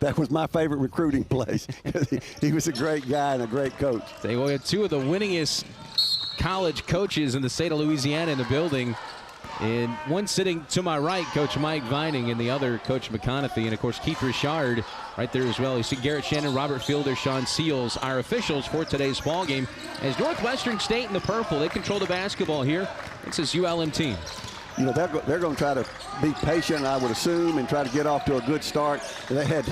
that was my favorite recruiting place. He was a great guy and a great coach. They had two of the winningest college coaches in the state of Louisiana in the building. And one sitting to my right, Coach Mike Vining, and the other, Coach McConaughey. And, of course, Keith Richard right there as well. You see Garrett Shannon, Robert Fielder, Sean Seals, our officials for today's ball game. As Northwestern State in the purple, they control the basketball here. It's this ULM team. You know, they're going to try to be patient, I would assume, and try to get off to a good start. They had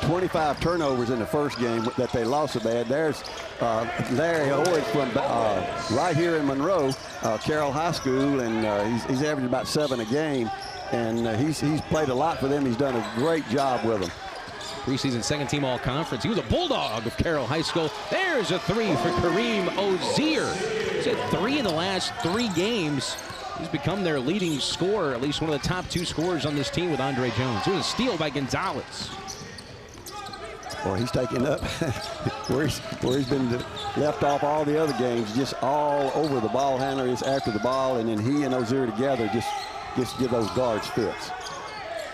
25 turnovers in the first game that they lost so bad. There's Larry Owens from right here in Monroe, Carroll High School, and he's averaging about 7 a game. And he's played a lot for them. He's done a great job with them. Preseason second-team all-conference. He was a Bulldog of Carroll High School. There's a three for Kareem Ozier. He's had 3 in the last 3 games. He's become their leading scorer, at least one of the top 2 scorers on this team with Andre Jones. It was a steal by Gonzalez. Well, he's taking up where he's been left off all the other games, just all over the ball handler is after the ball, and then he and Ozier together just give those guards fits.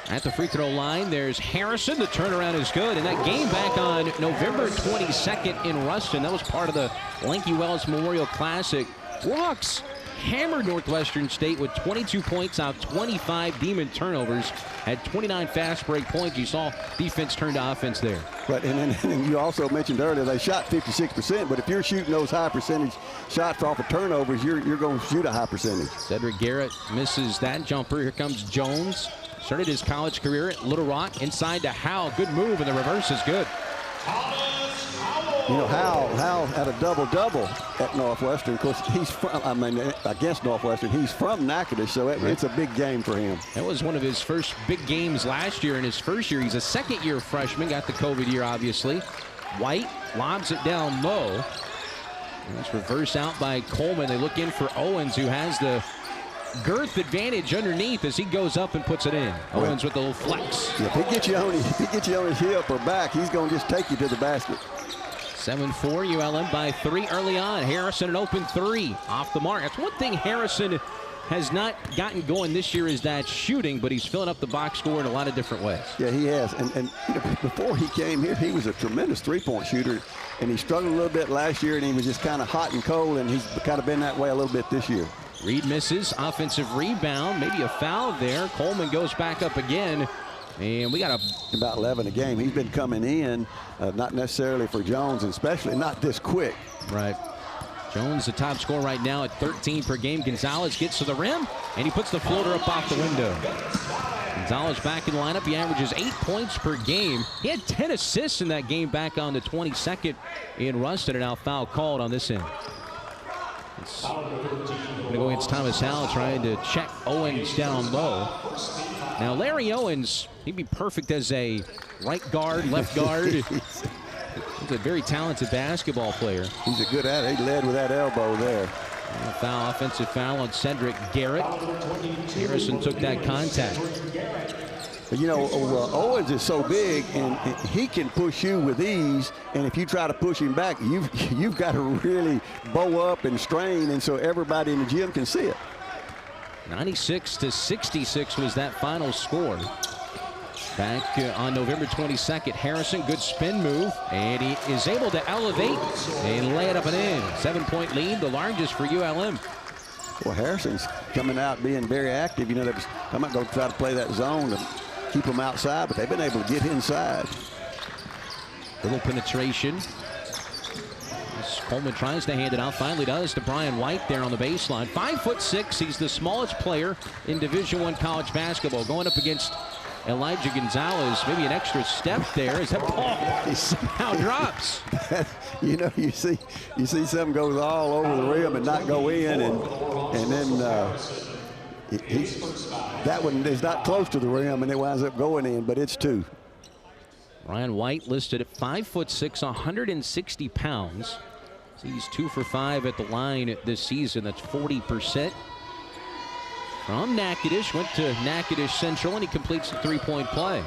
At the free throw line, there's Harrison. The turnaround is good. And that game back on November 22nd in Ruston, that was part of the Lanky Wells Memorial Classic. Warhawks hammered Northwestern State with 22 points out 25 Demon turnovers, had 29 fast break points. You saw defense turn to offense there. But and you also mentioned earlier they shot 56%, but if you're shooting those high percentage shots off of turnovers, you're going to shoot a high percentage. Cedric Garrett misses that jumper. Here comes Jones. Started his college career at Little Rock. Inside to Howell. Good move, and the reverse is good. You know, Howell had a double-double at Northwestern. Of course, he's from, against Northwestern, he's from Natchitoches, so it's a big game for him. That was one of his first big games last year. In his first year, he's a second-year freshman, got the COVID year, obviously. White lobs it down low. And it's reversed out by Coleman. They look in for Owens, who has the girth advantage underneath as he goes up and puts it in. Owens with the little flex. Yeah, if he gets you on his hip or back, he's going to just take you to the basket. 7-4, ULM by 3 early on. Harrison an open 3 off the mark. That's one thing Harrison has not gotten going this year is that shooting, but he's filling up the box score in a lot of different ways. Yeah, he has. And you know, before he came here, he was a tremendous three-point shooter, and he struggled a little bit last year, and he was just kind of hot and cold, and he's kind of been that way a little bit this year. Reed misses, offensive rebound, maybe a foul there. Coleman goes back up again, and we got about 11 a game. He's been coming in, not necessarily for Jones, and especially not this quick. Right. Jones, the top scorer right now at 13 per game. Gonzalez gets to the rim, and he puts the floater up off the window. Gonzalez back in the lineup. He averages 8 points per game. He had 10 assists in that game back on the 22nd in Ruston, and now foul called on this end. It's going to go against Thomas Howell, trying to check Owens down low. Now, Larry Owens, he'd be perfect as a right guard, left guard. He's a very talented basketball player. He's a good at it. He led with that elbow there. Foul, offensive foul on Cedric Garrett. Harrison took that contact. You know, Owens is so big, and he can push you with ease. And if you try to push him back, you've got to really bow up and strain, and so everybody in the gym can see it. 96-66 was that final score. Back on November 22nd, Harrison, good spin move, and he is able to elevate and lay it up and in. 7-point lead, the largest for ULM. Well, Harrison's coming out being very active. You know, I'm not going to try to play that zone to keep them outside, but they've been able to get inside. Little penetration. Coleman tries to hand it out, finally does to Brian White there on the baseline. 5'6", he's the smallest player in Division I college basketball, going up against Elijah Gonzalez. Maybe an extra step there as that ball somehow drops. You know, you see something goes all over the rim and not go in, and then that one is not close to the rim, and it winds up going in, but it's 2. Brian White listed at 5'6", 160 pounds. So he's 2 for 5 at the line this season. That's 40%. From Natchitoches, went to Natchitoches Central, and he completes the three-point play.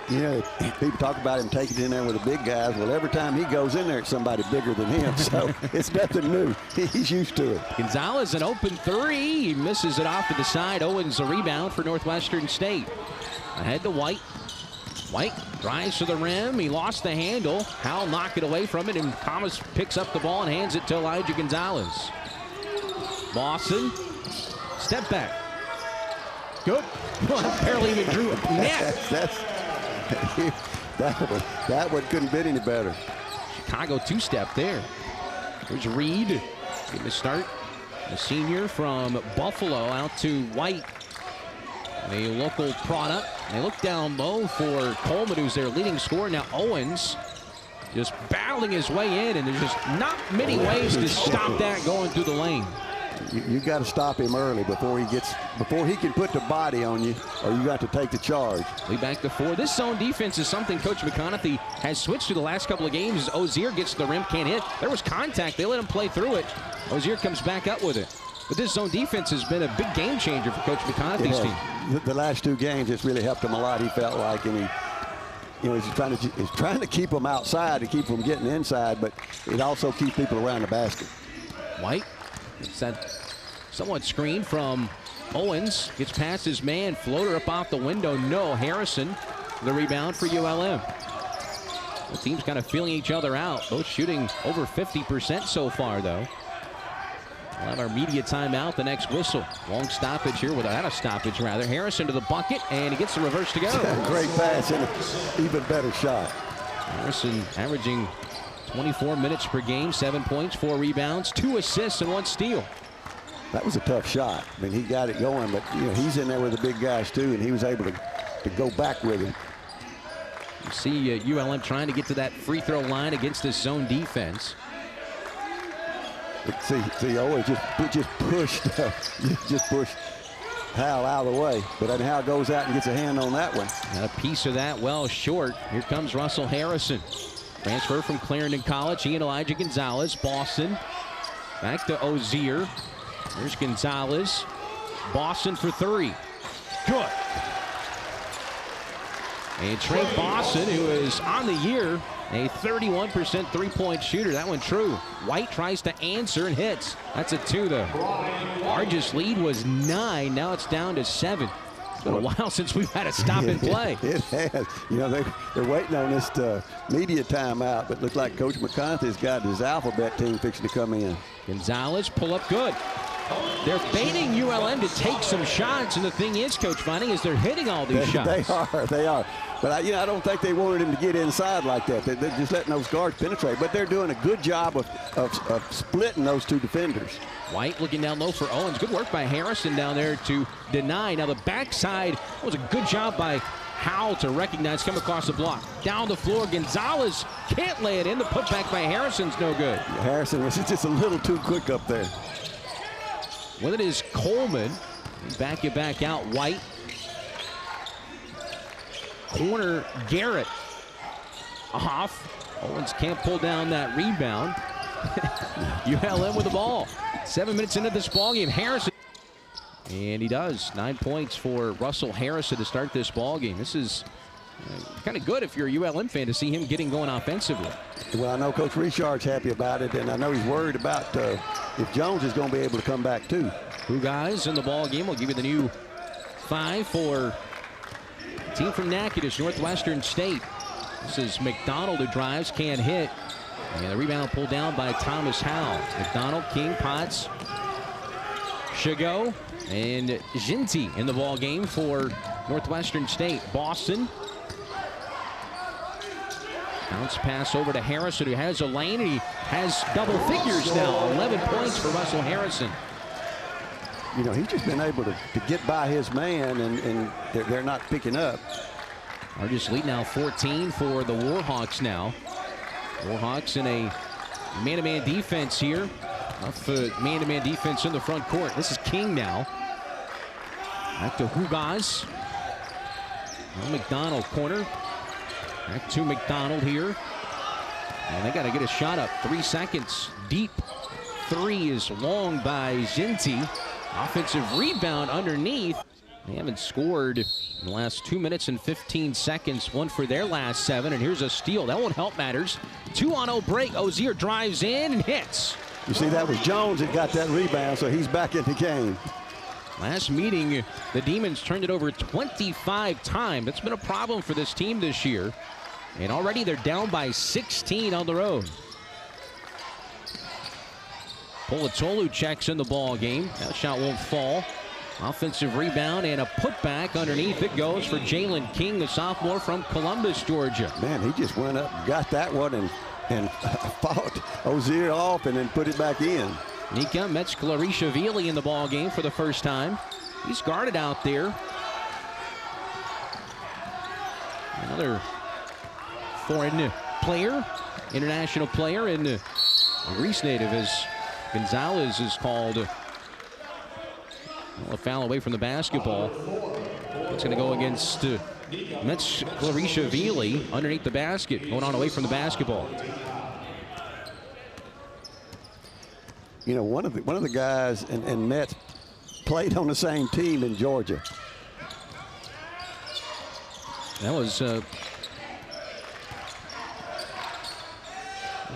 You know, people talk about him taking it in there with the big guys. Well, every time he goes in there, it's somebody bigger than him, so it's nothing new. He's used to it. Gonzalez, an open 3. He misses it off to the side. Owens, a rebound for Northwestern State. Ahead to White. White drives to the rim. He lost the handle. Howell knocked it away from it, and Thomas picks up the ball and hands it to Elijah Gonzalez. Boston, step back. Good. Barely even drew a net. That one couldn't been any better. Chicago two-step there. There's Reed getting a start. The senior from Buffalo out to White. A local product. They look down low for Coleman, who's their leading scorer. Now Owens just battling his way in, and there's just not many ways to stop that going through the lane. You got to stop him early before he can put the body on you, or you got to take the charge. Lead back to 4. This zone defense is something Coach McConaughey has switched to the last couple of games. Ozier gets to the rim, can't hit. There was contact. They let him play through it. Ozier comes back up with it. But this zone defense has been a big game changer for Coach McConaughey's team. The last 2 games, it's really helped him a lot, he felt like, and he's trying to keep them outside to keep them getting inside, but it also keeps people around the basket. White, it's that somewhat screen from Owens, gets past his man, floater up off the window. No, Harrison, the rebound for ULM. The team's kind of feeling each other out, both shooting over 50% so far, though. We'll have our media timeout, the next whistle. Long stoppage here, without a stoppage rather. Harrison to the bucket, and he gets the reverse to go. Great pass and an even better shot. Harrison averaging 24 minutes per game, 7 points, 4 rebounds, 2 assists, and 1 steal. That was a tough shot. I mean, he got it going, but he's in there with the big guys too, and he was able to go back with him. You see ULM trying to get to that free throw line against this zone defense. See, always just pushed Howell out of the way, but then Howell goes out and gets a hand on that one. And a piece of that well short. Here comes Russell Harrison. Transfer from Clarendon College. He and Elijah Gonzalez. Boston back to Ozier. There's Gonzalez. Boston for 3. Good. And Trey Boston, who is on the year, a 31% three-point shooter. That one true. White tries to answer and hits. That's a 2, though. Largest lead was 9. Now it's down to 7. It's been a while since we've had a stop and play. It has. They're waiting on this media timeout, but looks like Coach McConaughey's got his alphabet team fixing to come in. Gonzalez, pull up good. They're baiting ULM to take some shots, and the thing is, Coach Vining, is they're hitting all these shots. They are. But I don't think they wanted him to get inside like that. They're just letting those guards penetrate. But they're doing a good job of splitting those 2 defenders. White looking down low for Owens. Good work by Harrison down there to deny. Now the backside was a good job by Howell to recognize, come across the block. Down the floor, Gonzalez can't lay it in. The putback by Harrison's no good. Harrison was just a little too quick up there. With it is Coleman. Back you back out, White. Corner, Garrett. Off. Owens can't pull down that rebound. ULM with the ball. 7 minutes into this ball game. Harrison. And he does. 9 points for Russell Harrison to start this ball game. This is kind of good if you're a ULM fan to see him getting going offensively. Well, I know Coach Richard's happy about it, and I know he's worried about if Jones is going to be able to come back too. 2 guys in the ball game. We'll give you the new 5 for the team from Natchitoches, Northwestern State. This is McDonald who drives, can't hit. And the rebound pulled down by Thomas Howell. McDonald, King, Potts, Shigo, and Ginty in the ball game for Northwestern State. Boston. Bounce pass over to Harrison, who has a lane, and he has double figures now. 11 points for Russell Harrison. He's just been able to get by his man, and they're not picking up. Largest lead now 14 for the Warhawks now. Warhawks in a man-to-man defense here. Off man-to-man defense in the front court. This is King now. Back to Hugaz. McDonald corner. Back to McDonald here. And they got to get a shot up. 3 seconds. Deep 3 is long by Ginty. Offensive rebound underneath. They haven't scored in the last 2 minutes and 15 seconds. 1 for their last 7. And here's a steal. That won't help matters. 2-on-0 break. Ozier drives in and hits. You see, that was Jones that got that rebound, so he's back in the game. Last meeting, the Demons turned it over 25 times. That's been a problem for this team this year. And already they're down by 16 on the road. Polatolu checks in the ball game. That shot won't fall. Offensive rebound and a putback underneath. It goes for Jalen King, the sophomore from Columbus, Georgia. Man, he just went up, got that one, and fought Ozier off and then put it back in. Nika Metzclarishavili in the ball game for the first time. He's guarded out there. Another foreign player, international player, and a Greece native, as Gonzalez is called. A foul away from the basketball. It's going to go against Metzclarishavili underneath the basket, going on away from the basketball. You know, one of the guys and Metz played on the same team in Georgia. That was we'll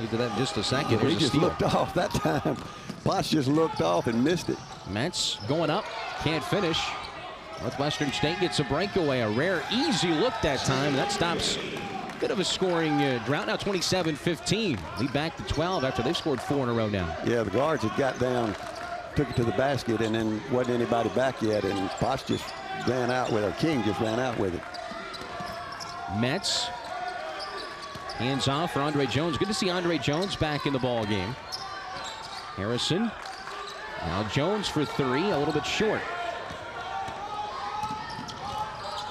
do that in just a second. He just looked off that time. Potts just looked off and missed it. Metz going up, can't finish. Northwestern State gets a breakaway, a rare, easy look that time. That stops a bit of a scoring drought. Now 27-15. Lead back to 12 after they've scored 4 in a row now. Yeah, the guards had got down, took it to the basket, and then wasn't anybody back yet. And Potts just ran out with it. King just ran out with it. Metz. Hands off for Andre Jones. Good to see Andre Jones back in the ball game. Harrison. Now Jones for 3, a little bit short.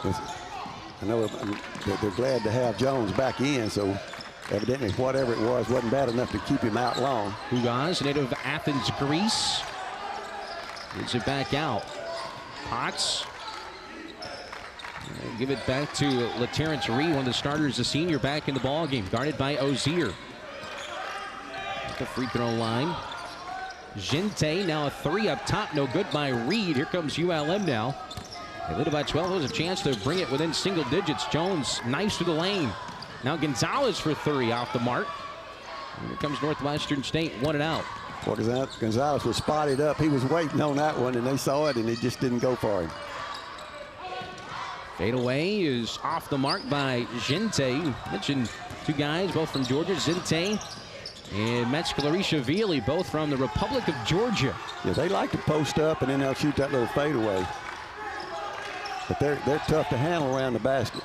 I know they're glad to have Jones back in, so evidently whatever it was wasn't bad enough to keep him out long. Hugaz, native of Athens, Greece. Gives it back out. Potts. Give it back to LaTerrence Reed, one of the starters, a senior, back in the ball game, guarded by Ozier. At the free throw line. Gente, now a 3 up top, no good by Reed. Here comes ULM now. They lead it by 12. There's a chance to bring it within single digits. Jones, nice through the lane. Now Gonzalez for 3 off the mark. And here comes Northwestern State, 1 and out. Well, Gonzalez was spotted up. He was waiting on that one, and they saw it, and it just didn't go for him. Fade away is off the mark by Gente. Mentioned 2 guys, both from Georgia. Gente and Metzclarishavili, both from the Republic of Georgia. Yeah, they like to post up, and then they'll shoot that little fadeaway. But they're tough to handle around the basket.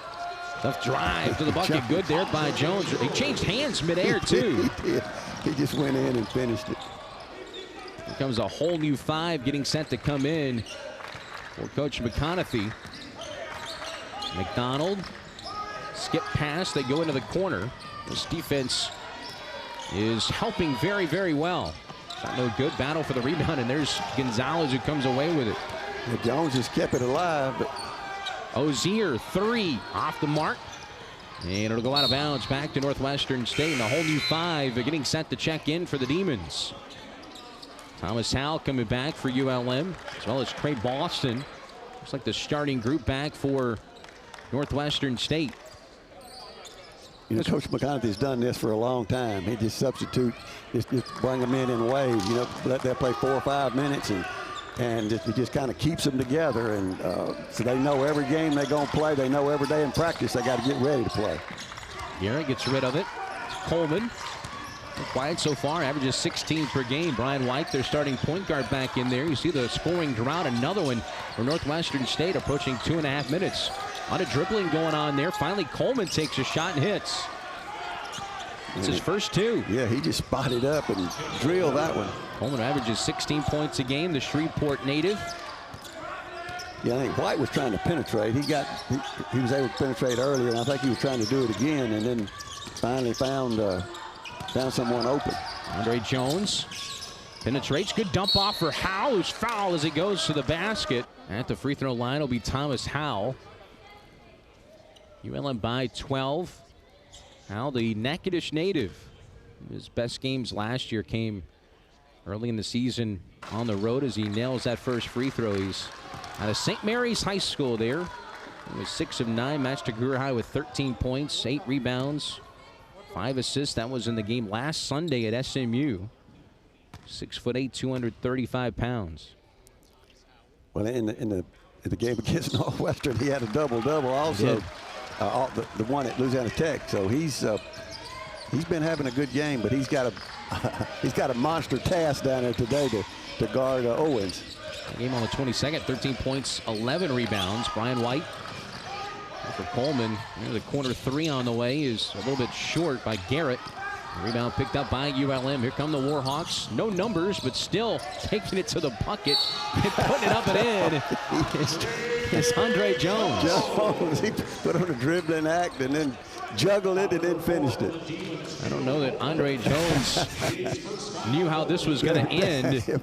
Tough drive to the bucket. Good there by Jones. He changed hands midair, too. He did. He just went in and finished it. Here comes a whole new 5 getting set to come in for Coach McConaughey. McDonald, skip pass, they go into the corner. This defense is helping very, very well. Shot no good, battle for the rebound, and there's Gonzalez who comes away with it. Yeah, Jones has kept it alive, but Ozier, 3 off the mark. And it'll go out of bounds back to Northwestern State. And a whole new 5 getting set to check in for the Demons. Thomas Howell coming back for ULM, as well as Trey Boston. Looks like the starting group back for Northwestern State. You know, Coach McConaughey's done this for a long time. He just substitute, just bring them in waves. You know, let them play 4 or 5 minutes, and it just kind of keeps them together. And so they know every game they're going to play. They know every day in practice they got to get ready to play. Garrett gets rid of it. Coleman. Quiet so far, averages 16 per game. Brian White, their starting point guard, back in there. You see the scoring drought. Another one for Northwestern State, approaching 2.5 minutes. A lot of dribbling going on there. Finally, Coleman takes a shot and hits. It's his first 2. Yeah, he just spotted up and drilled that one. Coleman averages 16 points a game, the Shreveport native. Yeah, I think White was trying to penetrate. He was able to penetrate earlier, and I think he was trying to do it again, and then finally found someone open. Andre Jones penetrates. Good dump off for Howell, who's fouled as he goes to the basket. At the free throw line will be Thomas Howell. ULM by 12. Howell, the Natchitoches native. His best games last year came early in the season on the road as he nails that first free throw. He's out of St. Mary's High School there. He was 6 of 9, matched a career high with 13 points, 8 rebounds, 5 assists. That was in the game last Sunday at SMU. 6'8", 235 pounds. Well, in the game against Northwestern, he had a double-double also, the one at Louisiana Tech. So he's been having a good game, but he's got a monster task down there today to guard Owens. Game on the 22nd, 13 points, 11 rebounds. Brian White for Coleman. The corner three on the way is a little bit short by Garrett. Rebound picked up by ULM. Here come the Warhawks. No numbers, but still taking it to the bucket and putting it up and in. It's Andre Jones. He put on a dribbling act and then juggled it and then finished it. I don't know that Andre Jones knew how this was going to end.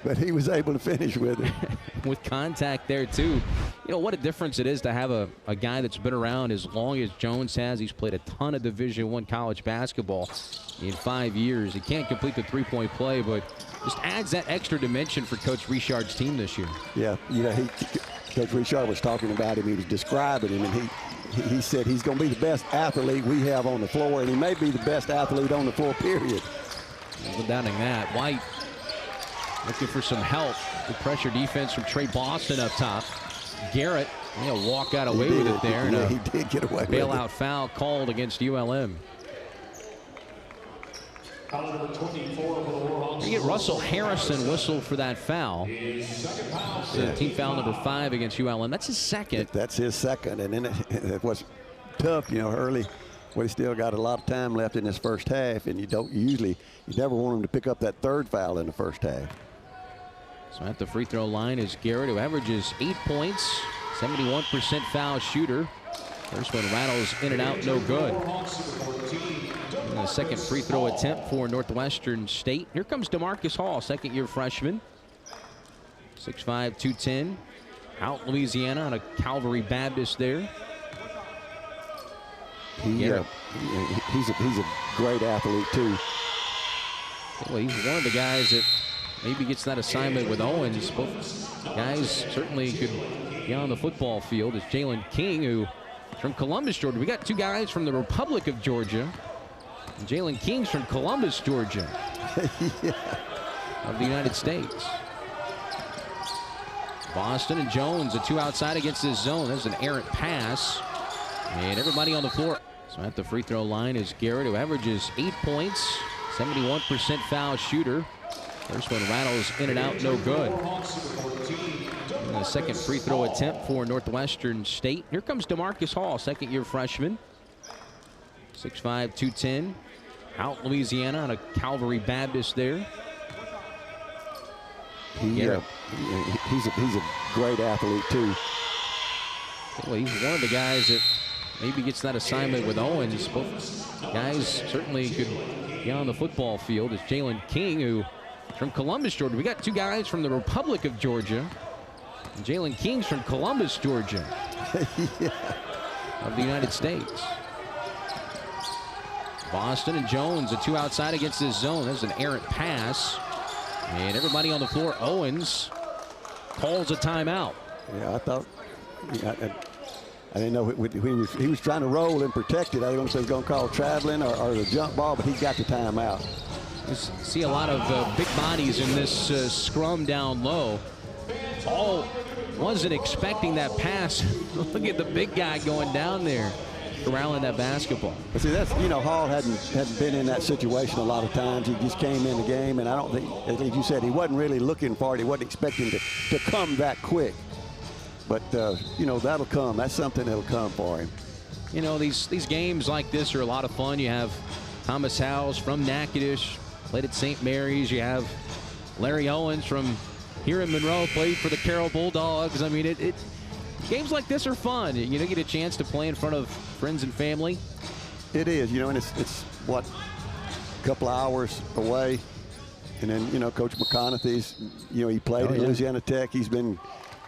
But he was able to finish with it. With contact there, too. You know, what a difference it is to have a guy that's been around as long as Jones has. He's played a ton of Division I college basketball in 5 years. He can't complete the three-point play, but just adds that extra dimension for Coach Richard's team this year. Yeah, you know, Coach Richard was talking about him. He was describing him, and he said he's going to be the best athlete we have on the floor, and he may be the best athlete on the floor, period. No doubting that. White looking for some help. Good pressure defense from Trey Boston up top. Garrett, walk out away with it there. Yeah, he did get away with it. Bailout foul called against ULM. You get Russell Harrison whistled for that foul. Team foul number 5 against ULM. That's his second. That's his second, and then it was tough, early. Well, he still got a lot of time left in this first half, and you never want him to pick up that third foul in the first half. So at the free throw line is Garrett, who averages 8 points, 71% foul shooter. First one rattles in and out, no good. And the second free throw attempt for Northwestern State. Here comes DeMarcus Hall, second-year freshman. 6'5", 210. Out Louisiana on a Calvary Baptist there. He's a great athlete, too. Well, he's one of the guys that maybe gets that assignment with Owens. Both guys certainly could be on the football field. It's Jalen King, who from Columbus, Georgia. We got two guys from the Republic of Georgia. Jalen King's from Columbus, Georgia. Of the United States. Boston and Jones, the two outside against this zone. There's an errant pass. And everybody on the floor. So at the free throw line is Garrett, who averages 8 points, 71% foul shooter. First one rattles in and out, no good. And the second free throw attempt for Northwestern State. Here comes DeMarcus Hall, second-year freshman. 6'5", 210. Out Louisiana on a Calvary Baptist there. He's a great athlete, too. Well, he's one of the guys that maybe gets that assignment with Owens. Both guys certainly could be on the football field. It's Jalen King, who from Columbus, Georgia. We got two guys from the Republic of Georgia. Jalen King's from Columbus, Georgia. Of the United States. Boston and Jones, the two outside against this zone. There's an errant pass. And everybody on the floor. Owens calls a timeout. Yeah, I thought, I didn't know he was trying to roll and protect it. I didn't know if he was going to call traveling or the jump ball, but he got the timeout. You see a lot of big bodies in this scrum down low. Hall wasn't expecting that pass. Look at the big guy going down there, corralling that basketball. But see, that's, Hall hadn't been in that situation a lot of times. He just came in the game, and I don't think, as you said, he wasn't really looking for it. He wasn't expecting to come that quick. But, that'll come. That's something that'll come for him. These games like this are a lot of fun. You have Thomas Howes from Natchitoches, played at St. Mary's. You have Larry Owens from here in Monroe, played for the Carroll Bulldogs. I mean, games like this are fun. You get a chance to play in front of friends and family. It is, and it's what, a couple of hours away. And then, Coach McConaughey's, he played at Louisiana Tech. He's been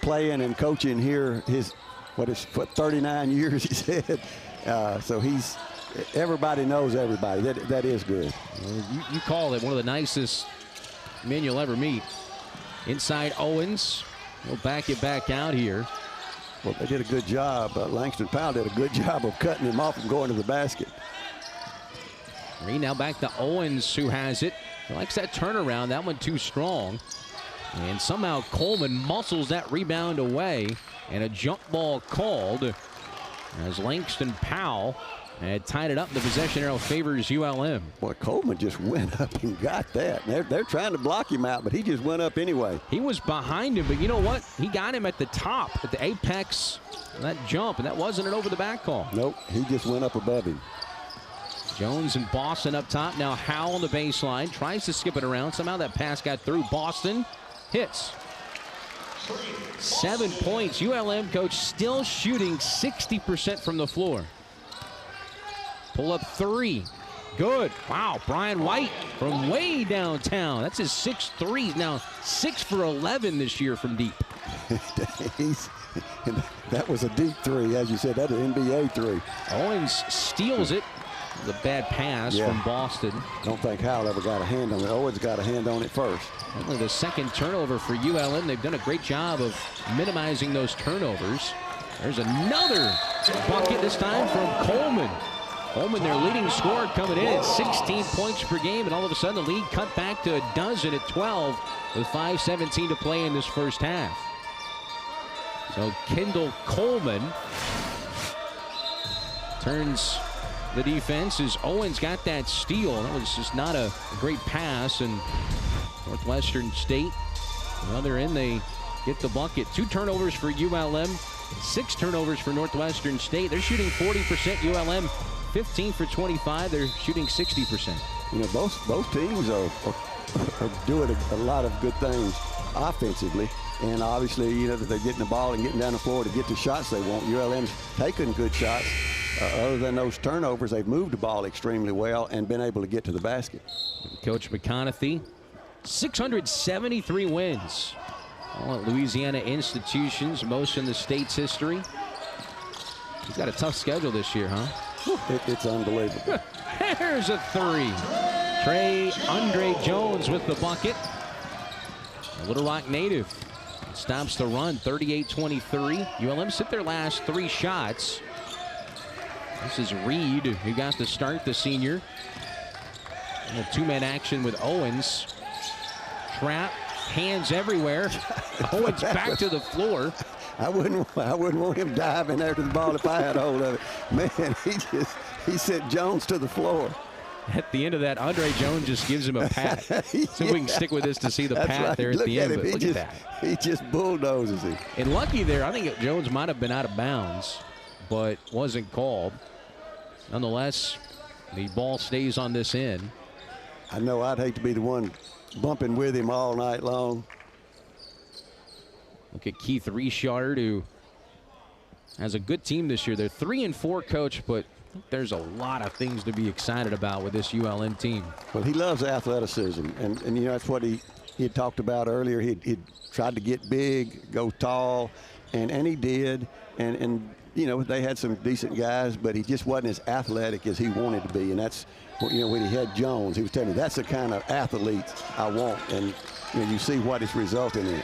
playing and coaching here for 39 years, he said. So everybody knows everybody. That is good. You call it one of the nicest men you'll ever meet. Inside Owens. We'll back it back out here. Well, they did a good job. Langston Powell did a good job of cutting him off and going to the basket. Now back to Owens, who has it. He likes that turnaround. That one too strong. And somehow Coleman muscles that rebound away, and a jump ball called as Langston Powell had tied it up. The possession arrow favors ULM. Boy, Coleman just went up and got that. They're trying to block him out, but he just went up anyway. He was behind him, but you know what? He got him at the top, at the apex of that jump, and that wasn't an over-the-back call. Nope, he just went up above him. Jones and Boston up top. Now Howell on the baseline. Tries to skip it around. Somehow that pass got through. Boston hits. 7 points. ULM coach still shooting 60% from the floor. Pull up 3. Good. Wow, Brian White from way downtown. That's his 6th three. Now 6 for 11 this year from deep. That was a deep 3, as you said. That's an NBA 3. Owens steals it. The bad pass from Boston. Don't think Howell ever got a hand on it. Owens got a hand on it first. Only the 2nd turnover for ULM. They've done a great job of minimizing those turnovers. There's another bucket, this time from Coleman. Coleman, their leading scorer, coming in at 16 points per game, and all of a sudden the lead cut back to a dozen at 12 with 5:17 to play in this first half. So Kendall Coleman turns the defense as Owens got that steal. That was just not a great pass, and Northwestern State, on the other end, they get the bucket. 2 turnovers for ULM, 6 turnovers for Northwestern State. They're shooting 40%. ULM 15 for 25. They're shooting 60%. You know, both teams are doing a lot of good things offensively. And obviously, you know, that they're getting the ball and getting down the floor to get the shots they want. ULM's taking good shots. Other than those turnovers, they've moved the ball extremely well and been able to get to the basket. Coach McConaughey, 673 wins. All at Louisiana institutions, most in the state's history. He's got a tough schedule this year, huh? It's unbelievable. There's a 3. Andre Jones with the bucket. A Little Rock native stops the run, 38-23. ULM sit their last 3 shots. This is Reed, who got the start, the senior. A little 2-man action with Owens. Trap, hands everywhere. Owens back to the floor. I wouldn't want him diving there to the ball if I had a hold of it. Man, he sent Jones to the floor. At the end of that, Andre Jones just gives him a pat. See if we can stick with this to see the pat right. there at the end. But look at that. He just bulldozes him. And lucky there, I think Jones might have been out of bounds, but wasn't called. Nonetheless, the ball stays on this end. I know I'd hate to be the one bumping with him all night long. Look at Keith Richard, who has a good team this year. They're 3-4, coach, but there's a lot of things to be excited about with this ULM team. Well, he loves athleticism, and you know, that's what he had talked about earlier. He'd tried to get big, go tall, and he did. And you know, they had some decent guys, but he just wasn't as athletic as he wanted to be. And that's, you know, when he had Jones, he was telling me that's the kind of athlete I want. And you know, you see what it's resulting in.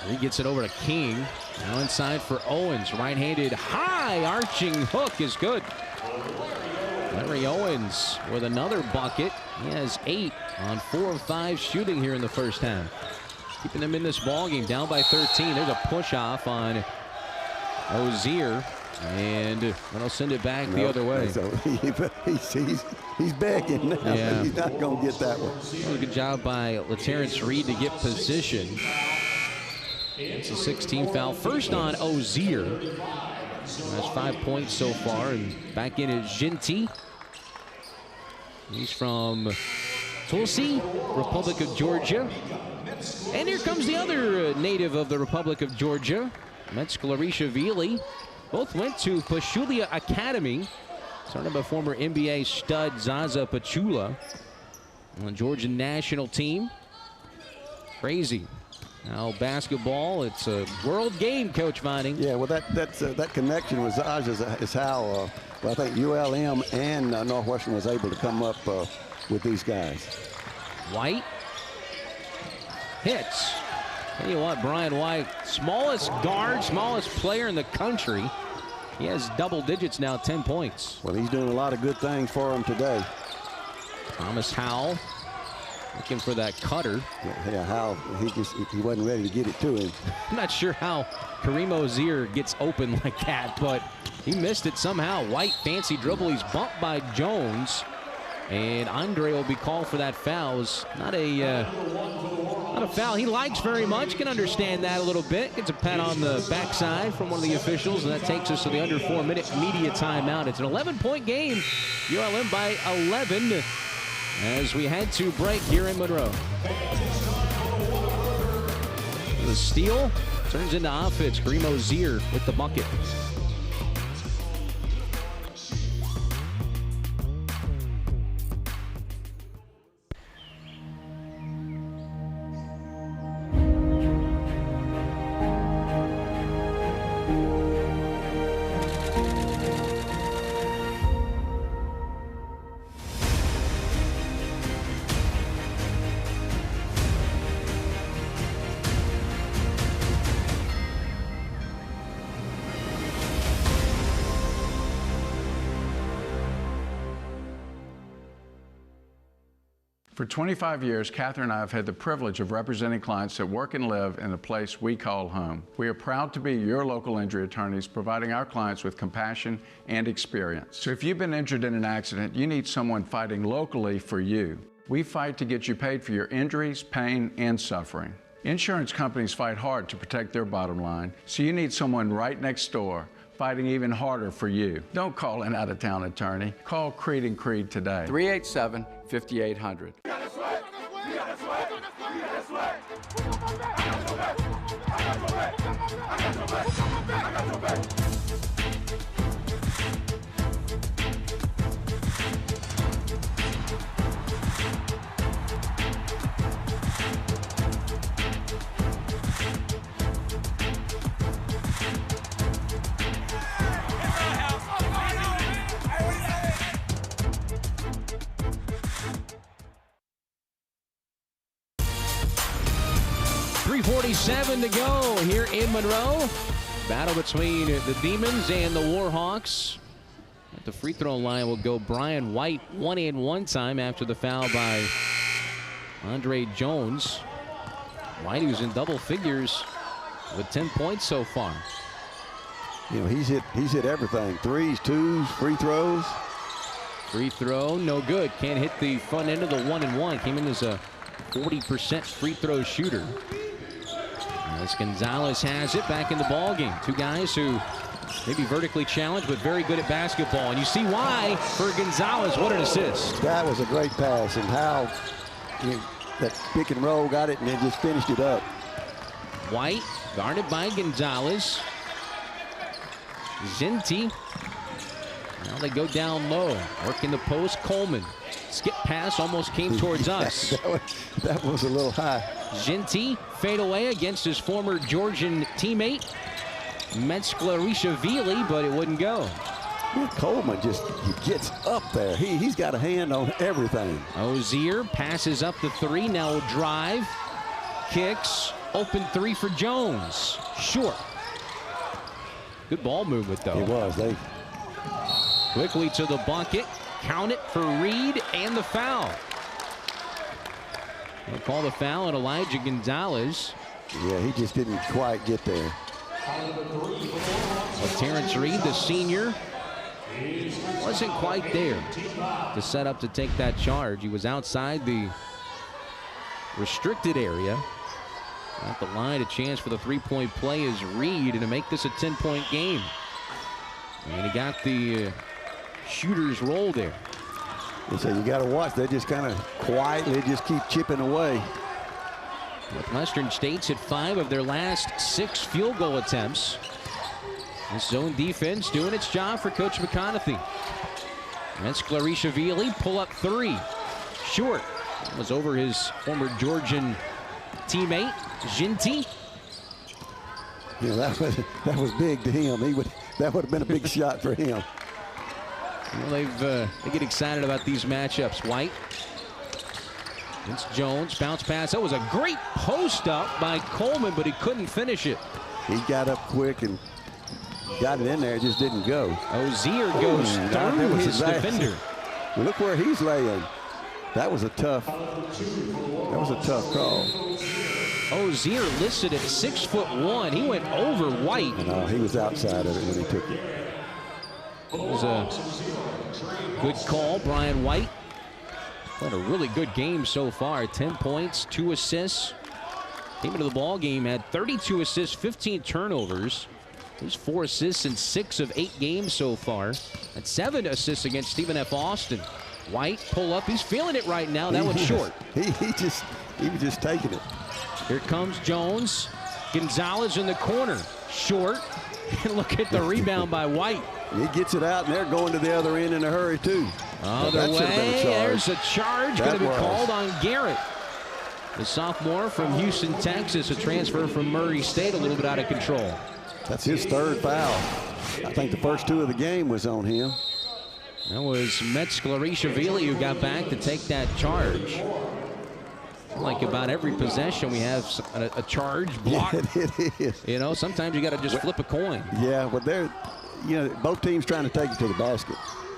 He gets it over to King. Now inside for Owens. Right-handed high arching hook is good. Larry Owens with another bucket. He has 8 on 4 of 5 shooting here in the first half. Keeping them in this ball game, down by 13. There's a push off on Ozier, and that'll send it back the other way. So he's begging now. Yeah. He's not going to get that one. Well, good job by LaTerrence Reed to get position. It's a 16 foul. First on Ozier. Has 5 points so far, and back in is Ginty. He's from Tulsi, Republic of Georgia. And here comes the other native of the Republic of Georgia, Metz Clarishvili. Both went to Pachulia Academy. Started by former NBA stud Zaza Pachulia on the Georgian national team. Crazy. Now basketball, it's a world game, Coach Vining. Yeah, well, that connection with Zaza is how I think ULM and Northwestern was able to come up with these guys. White hits. Tell you what, Brian White, smallest guard, smallest player in the country. He has double digits now, 10 points. Well, he's doing a lot of good things for him today. Thomas Howell Looking for that cutter. Yeah, how he wasn't ready to get it to him. I'm not sure how Kareem Ozier gets open like that, but he missed it somehow. White, fancy dribble. He's bumped by Jones. And Andre will be called for that foul. It's not a foul he likes very much. Can understand that a little bit. Gets a pat on the backside from one of the officials, and that takes us to the under 4-minute media timeout. It's an 11-point game. ULM by 11 as we head to break here in Monroe. The steal turns into offense. Kareem Ozier with the bucket. For 25 years, Catherine and I have had the privilege of representing clients that work and live in the place we call home. We are proud to be your local injury attorneys, providing our clients with compassion and experience. So if you've been injured in an accident, you need someone fighting locally for you. We fight to get you paid for your injuries, pain, and suffering. Insurance companies fight hard to protect their bottom line, so you need someone right next door fighting even harder for you. Don't call an out-of-town attorney. Call Creed & Creed today. 387-5800. .347 to go here in Monroe. Battle between the Demons and the Warhawks. At the free throw line will go Brian White, 1-and-1 time after the foul by Andre Jones. White, who's in double figures with 10 points so far. You know, he's hit everything. Threes, twos, free throws. Free throw, no good. Can't hit the front end of the 1-and-1. Came in as a 40% free throw shooter. As Gonzalez has it back in the ball game. Two guys who may be vertically challenged, but very good at basketball. And you see why for Gonzalez. What an assist. That was a great pass, and how that pick and roll got it and then just finished it up. White guarded by Gonzalez. Zinti. Now they go down low. Working the post. Coleman. Skip pass almost came towards us. that was a little high. Zinti fade away against his former Georgian teammate Metsklerishvili, but it wouldn't go. Yeah, Coleman he gets up there. He's got a hand on everything. Ozier passes up the three. Now will drive. Kicks. Open three for Jones. Short. Good ball movement, though. It was. They quickly to the bucket. Count it for Reed and the foul. They'll call the foul on Elijah Gonzalez. Yeah, he just didn't quite get there. Well, Terrence Reed, the senior, wasn't quite there to set up to take that charge. He was outside the restricted area. At the line, a chance for the three-point play is Reed, and to make this a 10-point game. And he got the shooter's roll there. And so you got to watch. They just kind of quietly just keep chipping away. Northwestern State's hit 5 of their last 6 field goal attempts. This zone defense doing its job for Coach McConaughey. Metsklerishvili pull up 3. Short. That was over his former Georgian teammate, Zinti. Yeah, that was big to him. That would have been a big shot for him. Well, they get excited about these matchups. White against Jones. Bounce pass. That was a great post up by Coleman, but he couldn't finish it. He got up quick and got it in there. It just didn't go. Ozier goes through his defender. Look where he's laying. That was a tough call. Ozier listed at 6'1". He went over White. No, he was outside of it when he took it. It was a good call. Brian White played a really good game so far. 10 points, 2 assists. Came into the ball game, had 32 assists, 15 turnovers. There's 4 assists in 6 of 8 games so far. Had 7 assists against Stephen F. Austin. White pull up. He's feeling it right now. That one's short. He was just taking it. Here comes Jones. Gonzalez in the corner. Short. And look at the rebound by White. He gets it out, and they're going to the other end in a hurry, too. Other way. There's a charge going to be called on Garrett. The sophomore from Houston, Texas, a transfer from Murray State, a little bit out of control. That's his 3rd foul. I think the first 2 of the game was on him. That was Metzler-Ishvili who got back to take that charge. Like about every possession, we have a charge block. Yeah, it is. You know, sometimes you got to just flip a coin. Yeah, but they're, both teams trying to take it to the basket.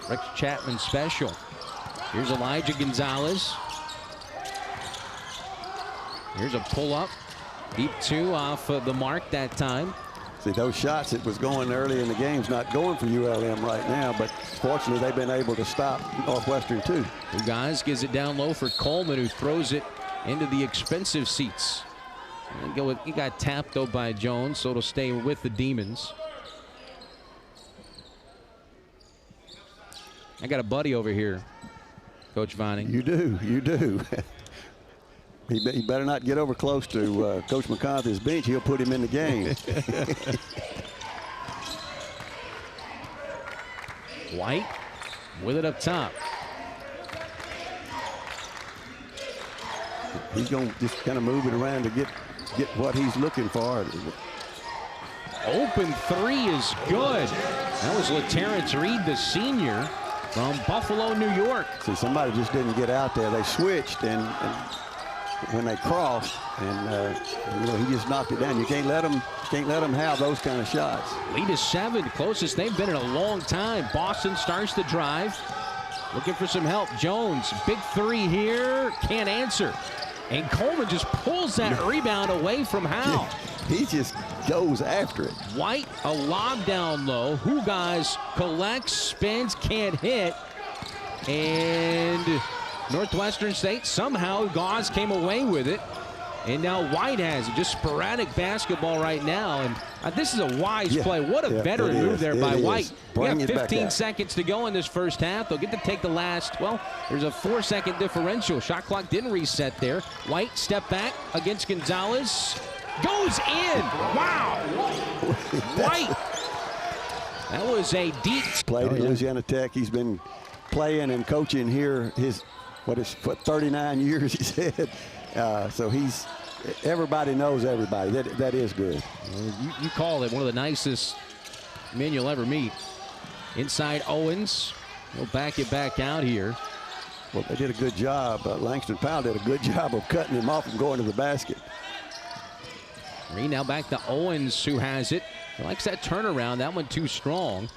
Rex Chapman special. Here's Elijah Gonzalez. Here's a pull-up. Deep 2 off the mark that time. See, those shots that was going early in the game's not going for ULM right now, but fortunately they've been able to stop Northwestern too. Two guys gives it down low for Coleman, who throws it into the expensive seats. He got tapped though by Jones, so it'll stay with the Demons. I got a buddy over here, Coach Vining. You do, you do. He better not get over close to Coach McCarthy's bench. He'll put him in the game. White with it up top. He's going to just kind of move it around to get what he's looking for. Open 3 is good. That was LaTerrence Reed, the senior from Buffalo, New York. See, somebody just didn't get out there. They switched and when they crossed, and he just knocked it down. You can't let them have those kind of shots. Lead is 7, closest they've been in a long time. Boston starts the drive, looking for some help. Jones, big 3 here, can't answer, and Coleman just pulls that rebound away from Howe. Yeah, he just goes after it. White, a lob down low. Who guys collects, spins, can't hit, and Northwestern State, somehow Gauze came away with it, and now White has it. Just sporadic basketball right now, and this is a wise play. What a veteran move there by White. We have 15 seconds to go in this first half. They'll get to take the last, well, there's a 4-second differential. Shot clock didn't reset there. White step back against Gonzalez. Goes in. Wow. White. That was a deep played at Louisiana Tech. He's been playing and coaching here his 39 years, he said. So everybody knows everybody. That is good. You call it one of the nicest men you'll ever meet. Inside Owens. He'll back it back out here. Well, they did a good job. Langston Powell did a good job of cutting him off and going to the basket. Reed now back to Owens, who has it. He likes that turnaround. That one too strong.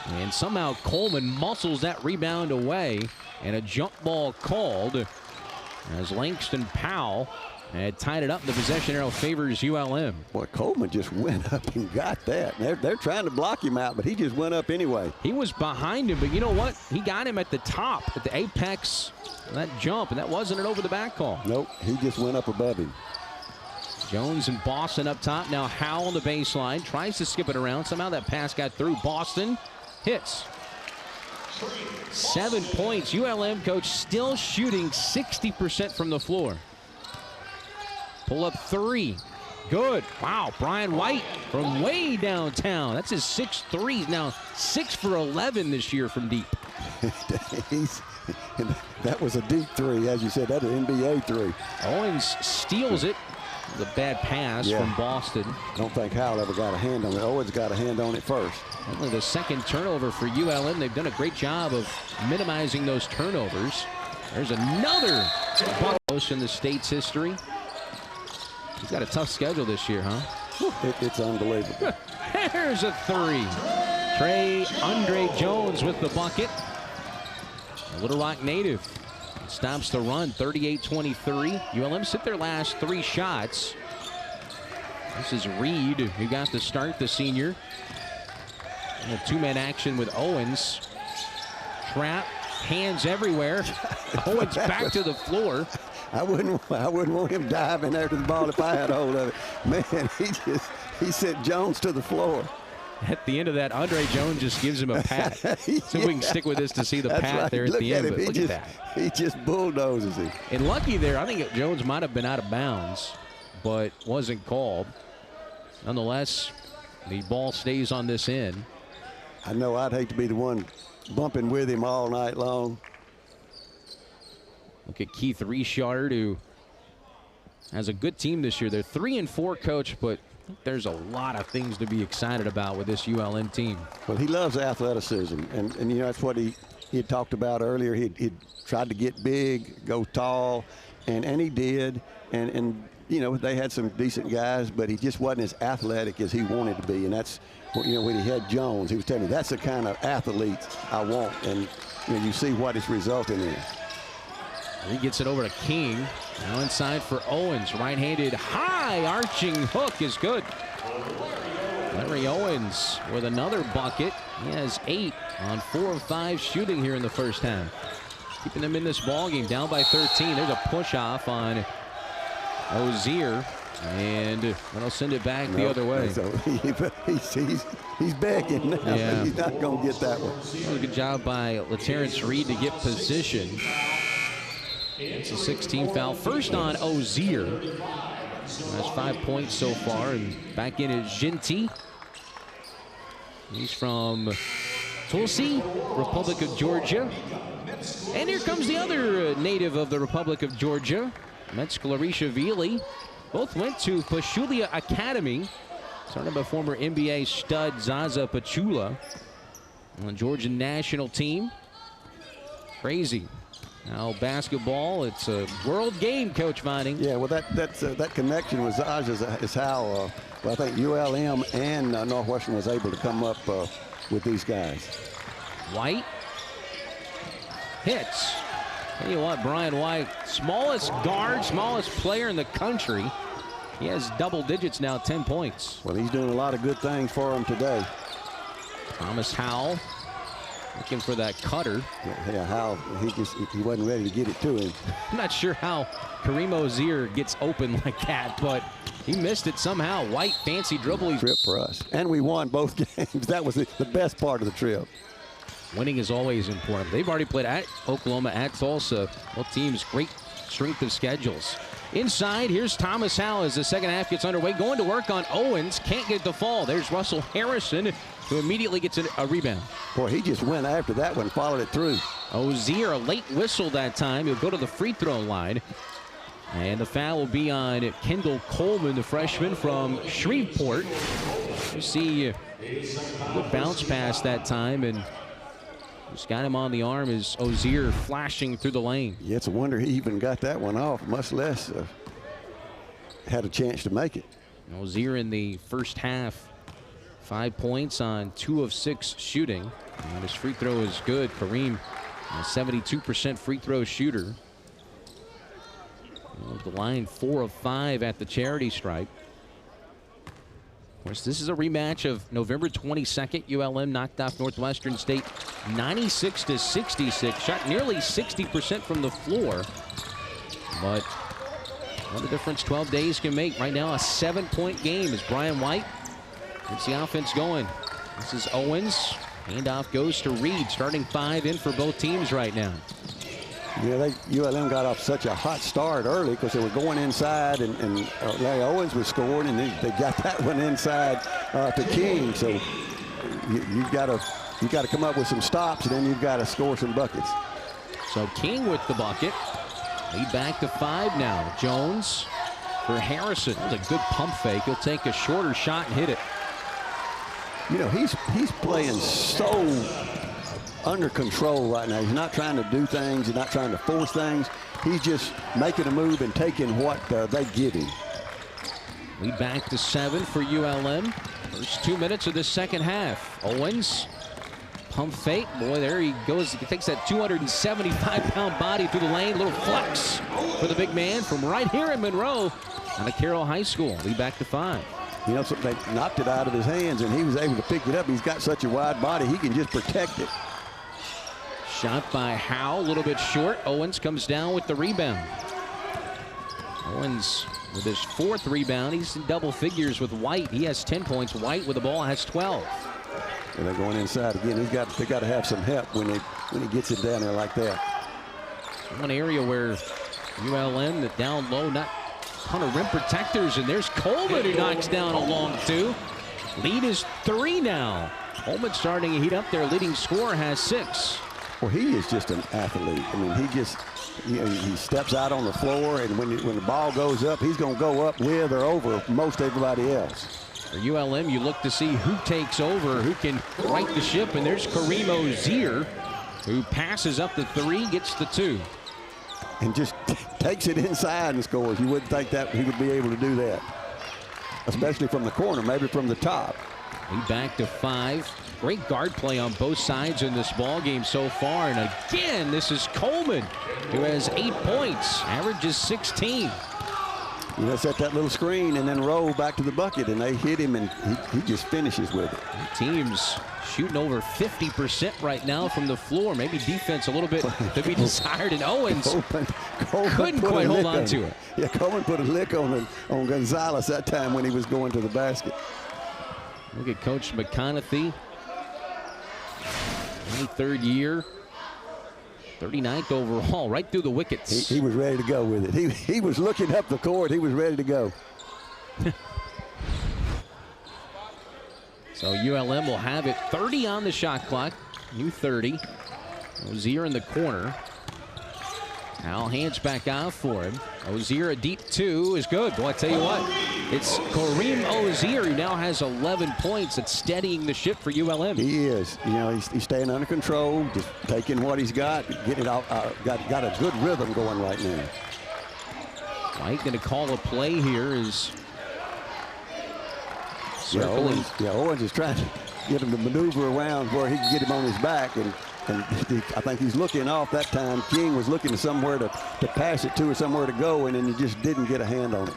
And somehow Coleman muscles that rebound away. And a jump ball called as Langston Powell had tied it up. The possession arrow favors ULM. Boy, Coleman just went up and got that. They're trying to block him out, but he just went up anyway. He was behind him, but you know what? He got him at the top, at the apex, that jump, and that wasn't an over-the-back call. Nope, he just went up above him. Jones and Boston up top. Now Howell on the baseline. Tries to skip it around. Somehow that pass got through. Boston hits. 7 points. ULM coach still shooting 60% from the floor. Pull up 3. Good. Wow. Brian White from way downtown. That's his 6th three. Now 6 for 11 this year from deep. That was a deep 3. As you said, that's an NBA 3. Owens steals it. The bad pass from Boston. I don't think Howell ever got a hand on it. Owens got a hand on it first. Only the 2nd turnover for ULM. They've done a great job of minimizing those turnovers. There's another post in the state's history. He's got a tough schedule this year, huh? It's unbelievable. There's a 3. Andre Jones with the bucket. A Little Rock native. Stops the run, 38-23. ULM hit their last 3 shots. This is Reed who got the start, the senior. And a 2-man action with Owens. Trap, hands everywhere. Owens back to the floor. I wouldn't want him diving after the ball if I had a hold of it. Man, he sent Jones to the floor. At the end of that, Andre Jones just gives him a pat. See if we can stick with this to see the pat right. there at the end. Look at that. He just bulldozes him. And lucky there, I think Jones might have been out of bounds, but wasn't called. Nonetheless, the ball stays on this end. I know I'd hate to be the one bumping with him all night long. Look at Keith Richard, who has a good team this year. They're 3-4, coach, but there's a lot of things to be excited about with this ULM team. Well, he loves athleticism, and you know that's what he had talked about earlier. He'd tried to get big, go tall, and he did. And you know, they had some decent guys, but he just wasn't as athletic as he wanted to be. And that's, you know, when he had Jones, he was telling me that's the kind of athlete I want. And you know, you see what it's resulting in. He gets it over to King. Now inside for Owens. Right-handed high arching hook is good. Larry Owens with another bucket. He has 8 on 4 of 5 shooting here in the first half. Keeping them in this ball game, down by 13. There's a push off on Ozier, and that'll send it back the other way. So he's begging now. Yeah. He's not going to get that one. Well, good job by LaTerrence Reed to get position. It's a 16 foul. First on Ozier. Has 5 points so far, and back in is Ginty. He's from Tulsi, Republic of Georgia. And here comes the other native of the Republic of Georgia, Metzclarishvili. Both went to Pachulia Academy, started by former NBA stud Zaza Pachulia on the Georgian national team. Crazy. Now basketball, it's a world game, Coach Vining. Yeah, well, that connection with Zaza is how well, I think ULM and Northwestern was able to come up with these guys. White hits. Tell you what, Brian White, smallest guard, smallest player in the country. He has double digits now, 10 points. Well, he's doing a lot of good things for him today. Thomas Howell looking for that cutter. Yeah, Howell, he wasn't ready to get it to him. I'm not sure how Kareem Ozier gets open like that, but he missed it somehow. White, fancy dribble. Trip for us. And we won both games. That was the best part of the trip. Winning is always important. They've already played at Oklahoma, at Tulsa. Both teams, great strength of schedules. Inside, here's Thomas Howell as the second half gets underway. Going to work on Owens. Can't get the fall. There's Russell Harrison, who immediately gets a rebound. Boy, he just went after that one, followed it through. Ozier, a late whistle that time. He'll go to the free throw line. And the foul will be on Kendall Coleman, the freshman from Shreveport. You see a good bounce pass that time, and just got him on the arm as Ozier flashing through the lane. Yeah, it's a wonder he even got that one off, much less had a chance to make it. Ozier in the first half, 5 points on 2 of 6 shooting. And his free throw is good. Kareem, a 72% free throw shooter. The line 4 of 5 at the charity stripe. Of course, this is a rematch of November 22nd. ULM knocked off Northwestern State 96-66. Shot nearly 60% from the floor. But what a difference 12 days can make. Right now, a 7-point game as Brian White gets the offense going. This is Owens. Handoff goes to Reed. Starting 5 in for both teams right now. Yeah, ULM got off such a hot start early because they were going inside, and Larry Owens was scoring, and they got that one inside to King. So you've got to come up with some stops, and then you've got to score some buckets. So King with the bucket. Lead back to 5 now. Jones for Harrison. That was a good pump fake. He'll take a shorter shot and hit it. You know, he's playing so under control right now. He's not trying to do things. He's not trying to force things. He's just making a move and taking what they give him. Lead back to 7 for ULM. First 2 minutes of the second half. Owens Pump fake. Boy, there he goes. He takes that 275-pound body through the lane. Little flex for the big man from right here in Monroe out of Carroll High School. Lead back to 5. You know, so they knocked it out of his hands, and he was able to pick it up. He's got such a wide body, he can just protect it. Shot by Howe, a little bit short. Owens comes down with the rebound. Owens with his 4th rebound. He's in double figures with White. He has 10 points. White with the ball has 12. And they're going inside again. They got to have some help when he gets it down there like that. One area where ULM, the down low, not a ton of rim protectors, and there's Coleman who knocks down a long 2. Lead is 3 now. Coleman starting to heat up. Their leading scorer has 6. Well, he is just an athlete. I mean, he steps out on the floor, and when the ball goes up, he's going to go up with or over most everybody else. For ULM, you look to see who takes over, who can right the ship, and there's Kareem Ozier, who passes up the 3, gets the 2. And just takes it inside and scores. You wouldn't think that he would be able to do that, especially from the corner, maybe from the top. Lead back to 5. Great guard play on both sides in this ball game so far. And again, this is Coleman, who has 8 points, averages 16. You know, set that little screen and then roll back to the bucket, and they hit him, and he just finishes with it. Teams shooting over 50% right now from the floor. Maybe defense a little bit to be desired, and Owens Coleman couldn't quite hold on to it. Yeah, Coleman put a lick on Gonzalez that time when he was going to the basket. Look at Coach McConaughey, 23rd year. 39th overall, right through the wickets. He was ready to go with it. He was looking up the court. He was ready to go. So ULM will have it. 30 on the shot clock. New 30. Ozier in the corner. Al hands back out for him. Ozier, a deep 2 is good. Boy, I tell you what, it's Kareem Ozier who now has 11 points. It's steadying the ship for ULM. He is. You know, he's staying under control, just taking what he's got, getting it out. Got a good rhythm going right now. White going to call a play here is circling. Owens is trying to get him to maneuver around where he can get him on his back, and I think he's looking off that time. King was looking to somewhere to pass it to or somewhere to go, and then he just didn't get a hand on it.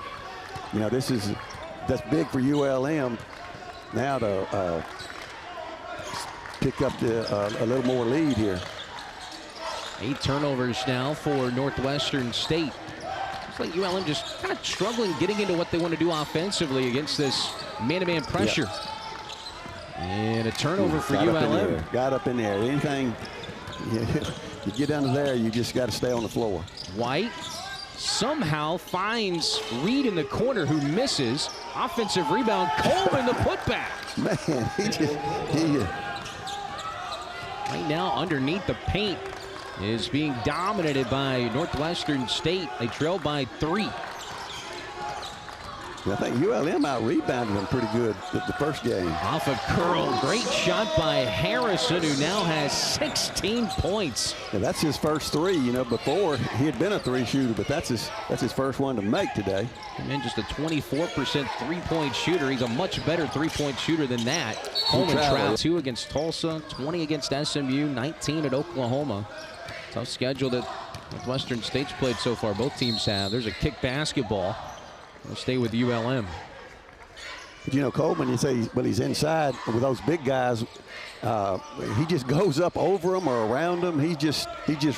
You know, that's big for ULM now to pick up a little more lead here. 8 turnovers now for Northwestern State. Looks like ULM just kind of struggling getting into what they want to do offensively against this man-to-man pressure. Yeah. And a turnover for ULM. Got up in there. Anything you get under there, you just got to stay on the floor. White somehow finds Reed in the corner, who misses. Offensive rebound. Coleman the putback. Man, right now underneath the paint is being dominated by Northwestern State. They trail by 3. I think ULM out-rebounded them pretty good the first game. Off a curl. Great shot by Harrison, who now has 16 points. Yeah, that's his first 3. You know, before he had been a 3 shooter, but that's his first one to make today. And just a 24% three-point shooter. He's a much better three-point shooter than that. Coleman traveled 2 against Tulsa, 20 against SMU, 19 at Oklahoma. Tough schedule that Northwestern State's played so far. Both teams have. There's a kick basketball. We'll stay with ULM. But you know, Coleman, you say, well, he's inside with those big guys. He just goes up over them or around them. He's just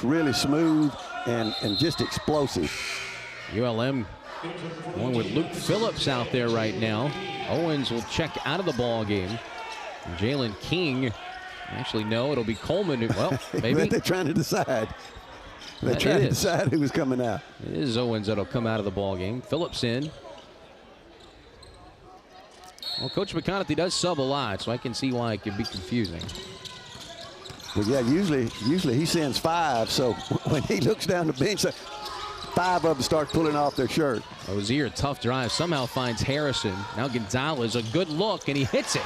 really smooth and just explosive. ULM going with Luke Phillips out there right now. Owens will check out of the ball game. Jalen King. Actually, no, it'll be Coleman. Well, maybe. They're trying to decide. They're trying to decide who's coming out. It is Owens that'll come out of the ball game. Phillips in. Well, Coach McConaughey does sub a lot, so I can see why it could be confusing. Well, yeah, usually he sends 5, so when he looks down the bench, 5 of them start pulling off their shirt. Ozier, tough drive, somehow finds Harrison. Now Gonzalez, a good look, and he hits it.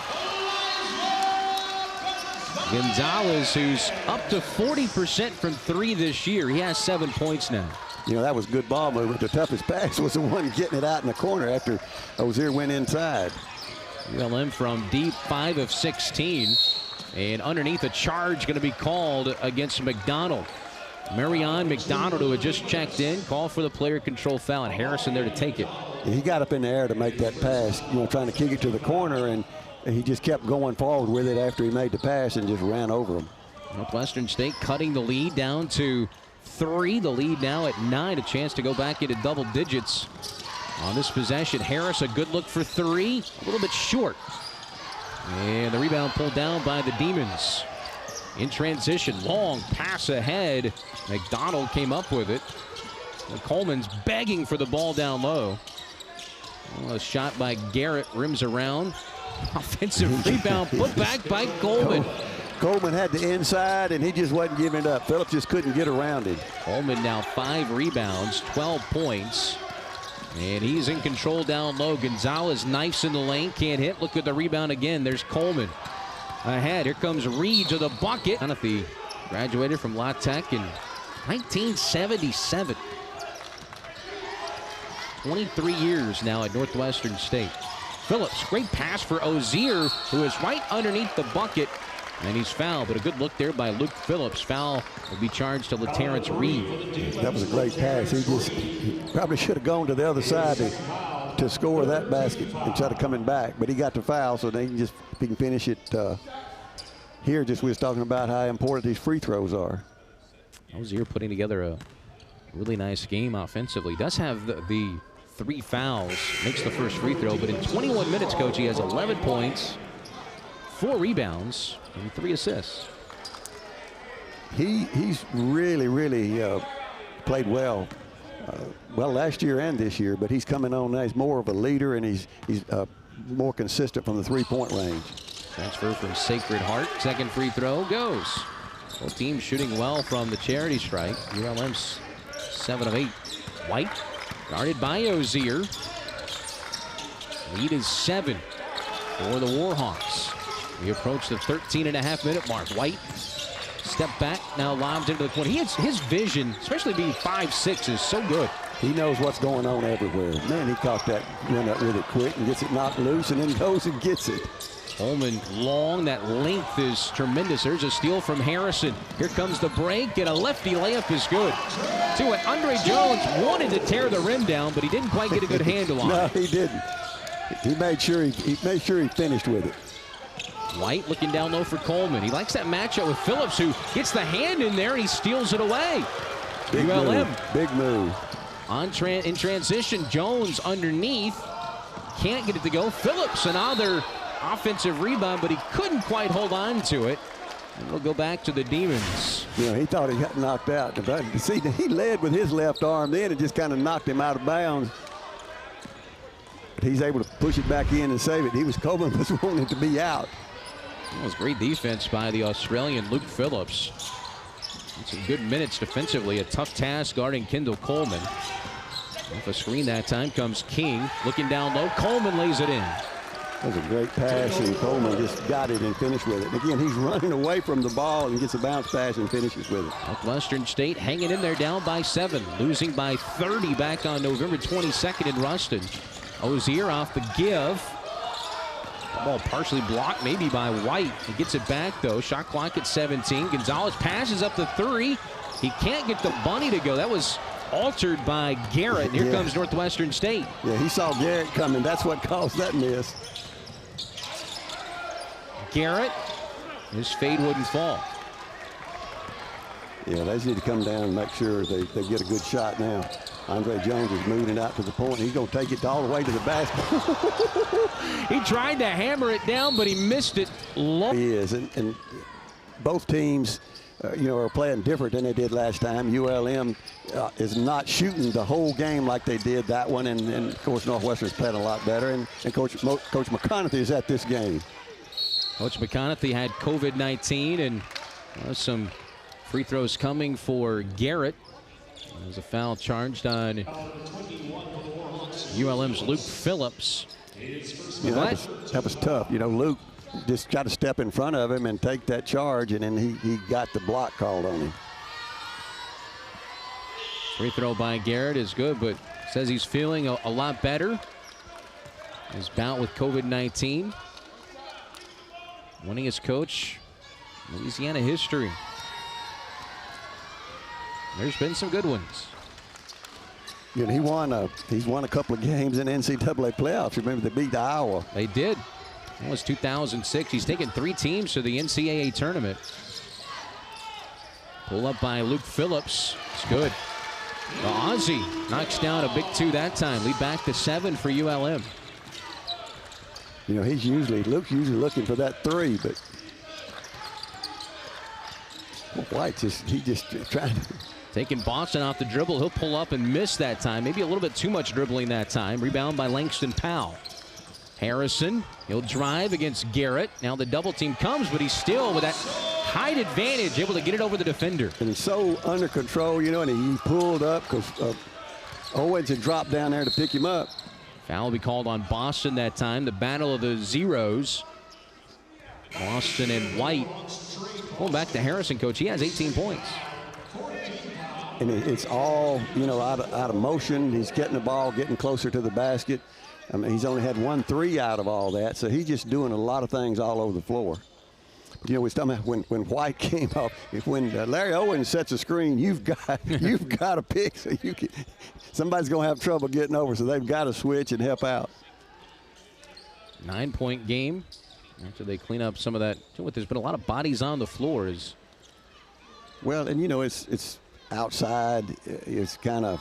Gonzalez, who's up to 40% from 3 this year. He has 7 points now. You know, that was good ball movement. The toughest pass was the one getting it out in the corner after Ozier went inside. ULM from deep, 5 of 16. And underneath, a charge going to be called against McDonald. Marion McDonald, who had just checked in, called for the player control foul, and Harrison there to take it. He got up in the air to make that pass, trying to kick it to the corner, and he just kept going forward with it after he made the pass and just ran over him. Northwestern State cutting the lead down to 3. The lead now at 9. A chance to go back into double digits on this possession. Harris, a good look for 3. A little bit short. And the rebound pulled down by the Demons. In transition, long pass ahead. McDonald came up with it. And Coleman's begging for the ball down low. Well, a shot by Garrett, rims around. Offensive rebound put back by Coleman. Coleman had the inside, and he just wasn't giving it up. Phillips just couldn't get around him. Coleman now 5 rebounds, 12 points. And he's in control down low. Gonzalez knifes in the lane, can't hit. Look at the rebound again. There's Coleman ahead. Here comes Reed to the bucket. Jonathan graduated from La Tech in 1977. 23 years now at Northwestern State. Phillips, great pass for Ozier, who is right underneath the bucket. And he's fouled, but a good look there by Luke Phillips. Foul will be charged to LaTerrence Reed. That was a great pass. He probably should have gone to the other side to score that basket instead of coming back. But he got the foul, so he can finish it here. Just we was talking about how important these free throws are. Ozier putting together a really nice game offensively. Does have the 3 fouls, makes the first free throw, but in 21 minutes, Coach, he has 11 points, 4 rebounds, and 3 assists. He's really played well. Well, last year and this year, but he's coming on now. He's more of a leader, and he's more consistent from the 3-point range. Transfer from Sacred Heart. Second free throw goes. Both teams shooting well from the charity strike. ULM's 7 of 8. White guarded by Ozier. Lead is 7 for the Warhawks. We approach the 13.5-minute mark. White, step back, now lobs into the corner. His vision, especially being 5'6", is so good. He knows what's going on everywhere. Man, he caught that, went up with it quick and gets it knocked loose and then goes and gets it. Coleman long, that length is tremendous. There's a steal from Harrison. Here comes the break, and a lefty layup is good. To it, Andre Jones wanted to tear the rim down, but he didn't quite get a good handle on it. No, he didn't. He made sure he finished with it. White looking down low for Coleman. He likes that matchup with Phillips, who gets the hand in there and he steals it away. Big ULM. move. Big move. In transition, Jones underneath. Can't get it to go. Phillips, another offensive rebound, but he couldn't quite hold on to it. And we'll go back to the Demons. He thought he got knocked out. See, he led with his left arm then. It just kind of knocked him out of bounds. But he's able to push it back in and save it. Coleman was wanting it to be out. That was great defense by the Australian Luke Phillips. Some good minutes defensively. A tough task guarding Kendall Coleman. Off a screen that time comes King. Looking down low. Coleman lays it in. That was a great pass, and Coleman just got it and finished with it. Again, he's running away from the ball and gets a bounce pass and finishes with it. Northwestern State hanging in there, down by 7. Losing by 30 back on November 22nd in Ruston. Ozier off the give. The ball partially blocked maybe by White. He gets it back though. Shot clock at 17. Gonzalez passes up the 3. He can't get the bunny to go. That was altered by Garrett. Here comes Northwestern State. Yeah, he saw Garrett coming. That's what caused that miss. Garrett, his fade wouldn't fall. Yeah, they just need to come down and make sure they get a good shot now. Andre Jones is moving it out to the point. He's going to take it all the way to the basket. He tried to hammer it down, but he missed it low. He is, and both teams, are playing different than they did last time. ULM is not shooting the whole game like they did that one, and of course Northwestern's playing a lot better. And Coach McConaughey is at this game. Coach McConaughey had COVID-19, and some free throws coming for Garrett. There's a foul charged on ULM's Luke Phillips. That was tough. Luke just got to step in front of him and take that charge, and then he got the block called on him. Free throw by Garrett is good, but says he's feeling a lot better. His bout with COVID-19. Winningest coach Louisiana history. There's been some good ones. You know, he's won a couple of games in NCAA playoffs. Remember, they beat Iowa. They did. That was 2006. He's taken 3 teams to the NCAA tournament. Pull up by Luke Phillips. It's good. Ozzie knocks down a big 2 that time. Lead back to 7 for ULM. You know, Luke's usually looking for that 3, but White he just trying to. Taking Boston off the dribble. He'll pull up and miss that time. Maybe a little bit too much dribbling that time. Rebound by Langston Powell. Harrison, he'll drive against Garrett. Now the double team comes, but he's still with that height advantage, able to get it over the defender. And he's so under control, you know, and he pulled up because Owens had dropped down there to pick him up. Foul will be called on Boston that time. The battle of the zeros. Boston and White. Going back to Harrison, coach. He has 18 points. And it's all, you know, out of motion. He's getting the ball, getting closer to the basket. I mean, he's only had 1 3 out of all that, so he's just doing a lot of things all over the floor. You know, we're talking about when White came off. When Larry Owens sets a screen, you've got to pick. So somebody's going to have trouble getting over, so they've got to switch and help out. 9-point game. After they clean up some of that, there's been a lot of bodies on the floor. Well, and you know, it's outside. It's kind of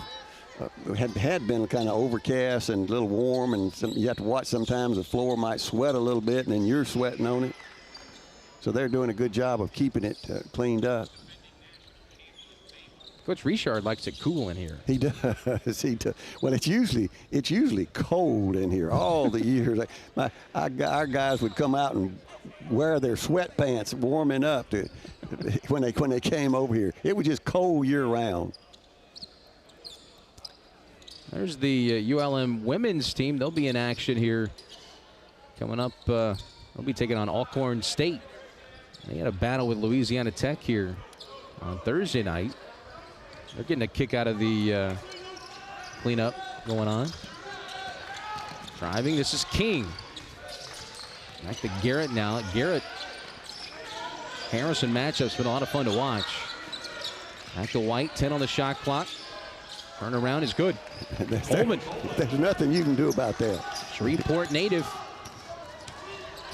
had been kind of overcast and a little warm, and you have to watch sometimes the floor might sweat a little bit, and then you're sweating on it. So they're doing a good job of keeping it cleaned up. Coach Richard likes it cool in here. He does. He does. Well, it's usually cold in here all the years. Our guys would come out and wear their sweatpants warming up when they came over here. It was just cold year round. There's the ULM women's team. They'll be in action here coming up. They'll be taking on Alcorn State. They had a battle with Louisiana Tech here on Thursday night. They're getting a kick out of the cleanup going on. Driving, this is King. Back to Garrett now. Garrett Harrison matchup's been a lot of fun to watch. Back to White, 10 on the shot clock. Turnaround is good. Holman. There's nothing you can do about that. Shreveport native.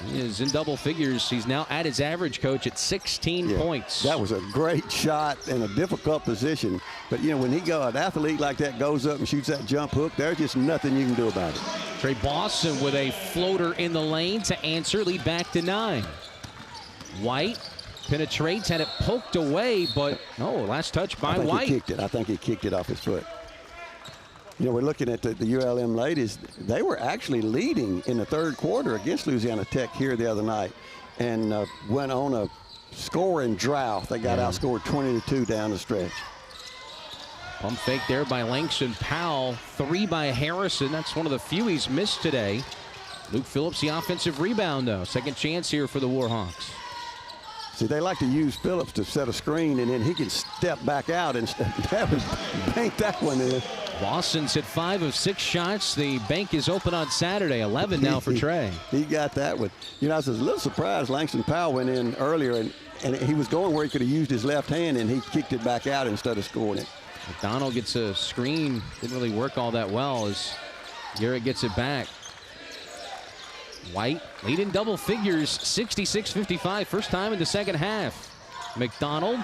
He is in double figures. He's now at his average, coach, at 16 points. That was a great shot in a difficult position. But, you know, when an athlete like that goes up and shoots that jump hook, there's just nothing you can do about it. Trey Boston with a floater in the lane to answer, lead back to 9. White penetrates, had it poked away, but last touch by White. I think he kicked it off his foot. You know, we're looking at the ULM ladies. They were actually leading in the third quarter against Louisiana Tech here the other night and went on a scoring drought. They got outscored 20-2 down the stretch. Pump fake there by Langston Powell. 3 by Harrison. That's one of the few he's missed today. Luke Phillips, the offensive rebound, though. Second chance here for the Warhawks. See, they like to use Phillips to set a screen, and then he can step back out and bank that one in. Boston's hit 5 of 6 shots. The bank is open on Saturday. 11 now for Trey. He got that one. You know, I was a little surprised Langston Powell went in earlier, and he was going where he could have used his left hand, and he kicked it back out instead of scoring it. McDonald gets a screen. Didn't really work all that well as Garrett gets it back. White lead in double figures, 66-55. First time in the second half. McDonald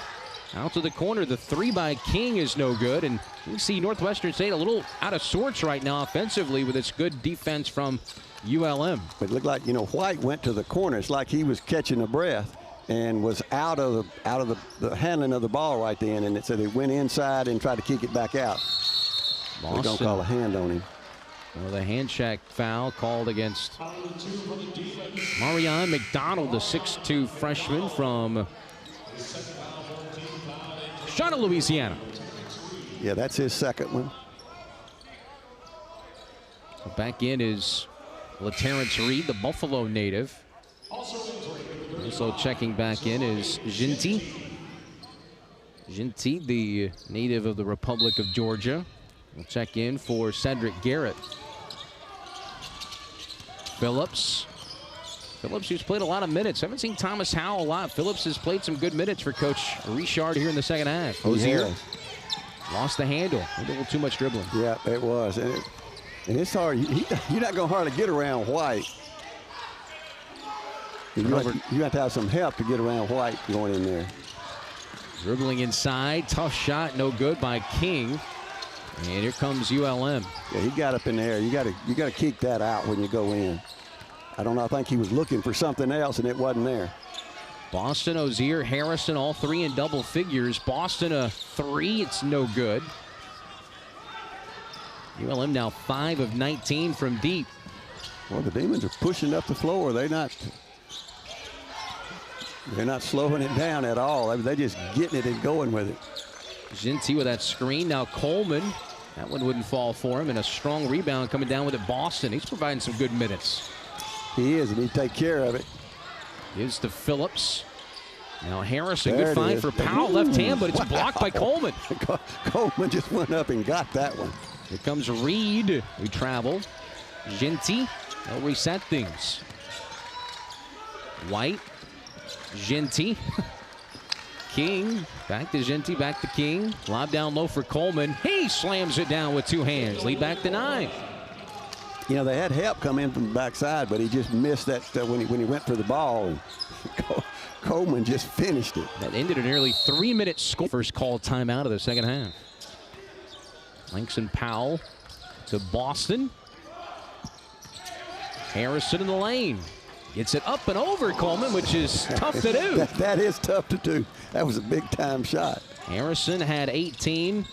out to the corner. The 3 by King is no good. And you see Northwestern State a little out of sorts right now offensively with its good defense from ULM. It looked like, you know, White went to the corner. It's like he was catching a breath and was out of the handling of the ball right then. And so they went inside and tried to kick it back out. They're going to call a hand on him. Well, the hand check foul called against Marion McDonald, the 6'2 freshman from Shawnee, Louisiana. Yeah, that's his second one. Back in is LaTerrence Reed, the Buffalo native. Also checking back in is Ginty. Ginty, the native of the Republic of Georgia. We'll check in for Cedric Garrett. Phillips Phillips, who's played a lot of minutes. Haven't seen Thomas Howell a lot. Phillips has played some good minutes for Coach Richard here in the second half. Ozier lost the handle. Maybe a little too much dribbling. Yeah, it was. And it's hard. You're not going to hardly get around White. You have to have some help to get around White going in there. Dribbling inside. Tough shot. No good by King. And here comes ULM. Yeah, he got up in there. You got to kick that out when you go in. I don't know. I think he was looking for something else, and it wasn't there. Boston, Ozier, Harrison, all three in double figures. Boston a 3. It's no good. ULM now 5 of 19 from deep. Well, the Demons are pushing up the floor. They're not slowing it down at all. They're just getting it and going with it. Ginty with that screen. Now Coleman. That one wouldn't fall for him. And a strong rebound coming down with it. Boston. He's providing some good minutes. He is, and he take care of it. Gives to Phillips. Now Harrison. There good find for Powell. Left hand, but it's blocked by Coleman. Coleman just went up and got that one. Here comes Reed. We travel. Ginty. They'll reset things. White. Ginty. King. Back to Ginty. Back to King. Lob down low for Coleman. He slams it down with 2 hands. Lead back to 9. You know, they had help come in from the backside, but he just missed that when he went for the ball. And Coleman just finished it. That ended a nearly 3-minute score. First call timeout of the second half. Langston Powell to Boston. Harrison in the lane. Gets it up and over Coleman, which is tough to do. That is tough to do. That was a big-time shot. Harrison had 18.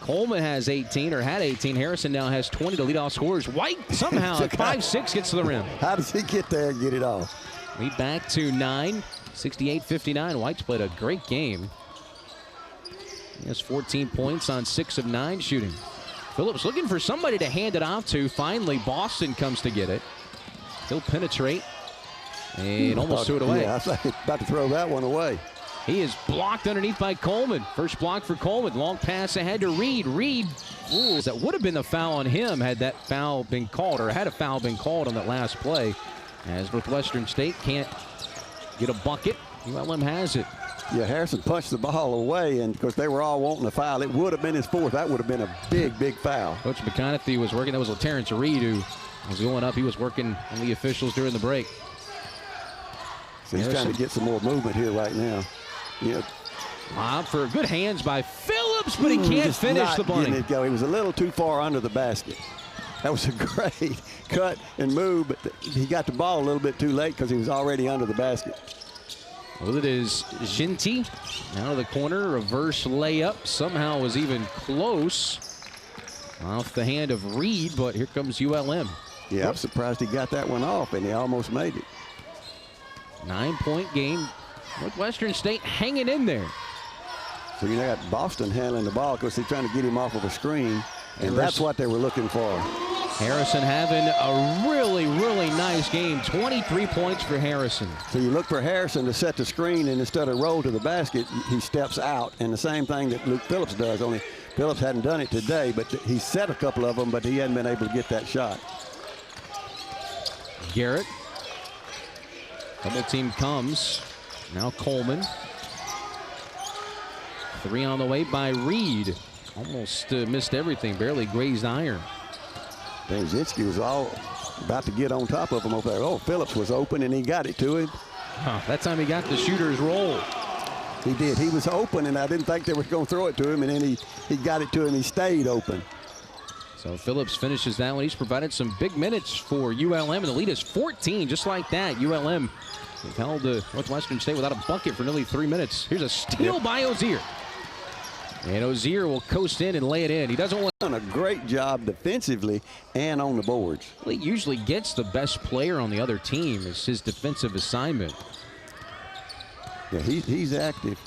Coleman has 18, or had 18. Harrison now has 20 to lead off scorers. White somehow at 5'6" gets to the rim. How does he get there and get it off? Lead back to 9, 68-59. White's played a great game. He has 14 points on 6 of 9 shooting. Phillips looking for somebody to hand it off to. Finally, Boston comes to get it. He'll penetrate and almost threw it away. Yeah, I was about to throw that one away. He is blocked underneath by Coleman. First block for Coleman. Long pass ahead to Reed. Reed, ooh, that would have been the foul on him had that foul been called, or had a foul been called on that last play. As Northwestern State can't get a bucket, ULM has it. Yeah, Harrison punched the ball away, and of course they were all wanting a foul. It would have been his 4th. That would have been a big, big foul. Coach McConaughey was working. That was Terrence Reed who was going up. He was working on the officials during the break. So he's trying to get some more movement here right now. Yeah. Lob for good hands by Phillips, but he can't finish the bunny. It go. He was a little too far under the basket. That was a great cut and move, but he got the ball a little bit too late because he was already under the basket. Well, it is Ginty out of the corner, reverse layup. Somehow was even close off the hand of Reed, but here comes ULM. Yeah, I'm surprised he got that one off, and he almost made it. 9-point game. Northwestern State hanging in there. So you got Boston handling the ball because they're trying to get him off of a screen, and that's what they were looking for. Harrison having a really, really nice game. 23 points for Harrison. So you look for Harrison to set the screen, and instead of roll to the basket, he steps out. And the same thing that Luke Phillips does, only Phillips hadn't done it today, but he set a couple of them, but he hadn't been able to get that shot. Garrett. Double team comes. Now Coleman. 3 on the way by Reed. Almost missed everything, barely grazed iron. Zinski was all about to get on top of him over there. Oh, Phillips was open, and he got it to him. That time he got the shooter's roll. He did. He was open, and I didn't think they were going to throw it to him, and then he got it to him. He stayed open. So Phillips finishes that one. He's provided some big minutes for ULM, and the lead is 14, just like that. ULM held Northwestern State without a bucket for nearly 3 minutes. Here's a steal by Ozier. And Ozier will coast in and lay it in. He doesn't want done a great job defensively and on the boards. He usually gets the best player on the other team. It's his defensive assignment. Yeah, he's active.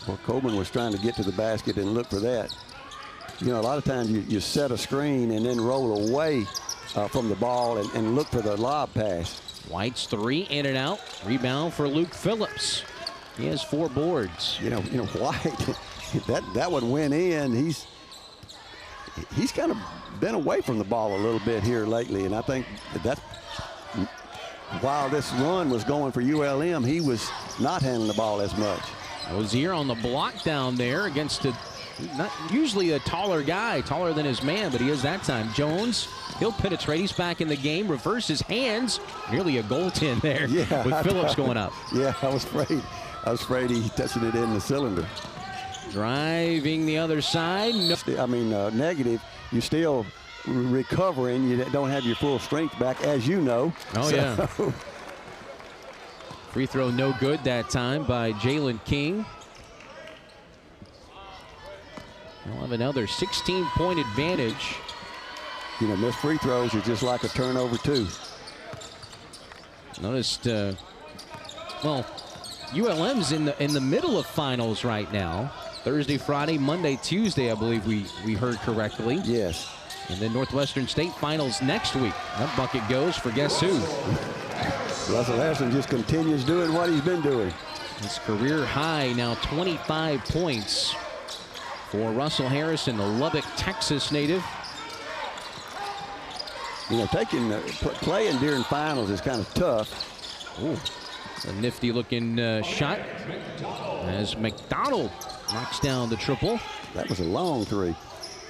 Well, Coleman was trying to get to the basket and look for that. You know, a lot of times you set a screen and then roll away from the ball and look for the lob pass. White's 3 in and out. Rebound for Luke Phillips. He has 4 boards. You know, White. That one went in. He's kind of been away from the ball a little bit here lately, and I think while this run was going for ULM, he was not handling the ball as much. Ozier on the block down there against not usually a taller guy, taller than his man, but he is that time. Jones, he'll penetrate. He's back in the game. Reverses hands. Nearly a goaltend there with Phillips going up. Yeah, I was afraid he touching it in the cylinder. Driving the other side. No. I mean, negative. You still recovering. You don't have your full strength back, as you know. Oh, yeah. Free throw no good that time by Jalen King. They'll have another 16-point advantage. You know, missed free throws are just like a turnover, too. Noticed, well, ULM's in the middle of finals right now. Thursday, Friday, Monday, Tuesday, I believe we heard correctly. Yes. And then Northwestern State finals next week. That bucket goes for guess who? Russell Harrison just continues doing what he's been doing. His career high now 25 points for Russell Harrison, the Lubbock, Texas native. You know, playing during finals is kind of tough. Ooh, a nifty looking shot as McDonald knocks down the triple. That was a long three.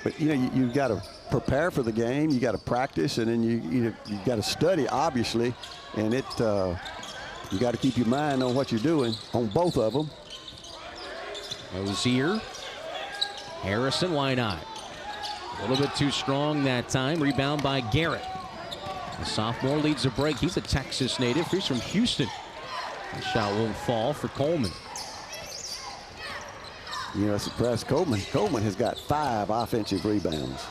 But, you know, you got to prepare for the game. You got to practice, and then you got to study, obviously. And you got to keep your mind on what you're doing on both of them. Ozier. Harrison, why not? A little bit too strong that time. Rebound by Garrett. The sophomore leads the break. He's a Texas native. He's from Houston. The shot won't fall for Coleman. You know, surprised Coleman. Coleman has got 5 offensive rebounds.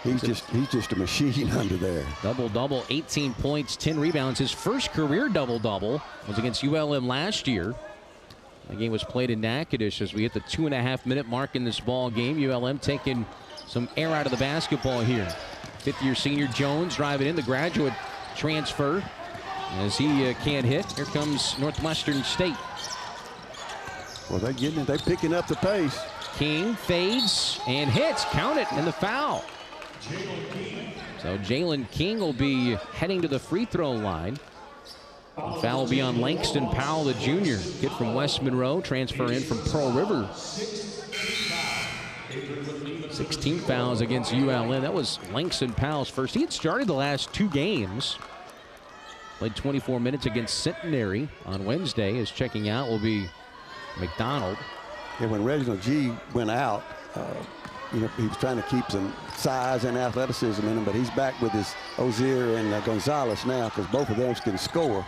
He's just a machine under there. Double-double, 18 points, 10 rebounds. His first career double-double was against ULM last year. The game was played in Natchitoches as we hit the 2.5-minute mark in this ball game. ULM taking some air out of the basketball here. Fifth-year senior Jones driving in, the graduate transfer. As he can't hit, here comes Northwestern State. Well, they're getting it. They're picking up the pace. King fades and hits. Count it, and the foul. So Jalen King will be heading to the free throw line. The foul will be on Langston Powell, the junior. Kid from West Monroe, transfer in from Pearl River. 16 fouls against ULM. That was Langston Powell's first. He had started the last 2 games. Played 24 minutes against Centenary on Wednesday. His checking out will be McDonald. And when Reginald G went out, you know, he was trying to keep some size and athleticism in him, but he's back with his Ozier and Gonzalez now because both of them can score.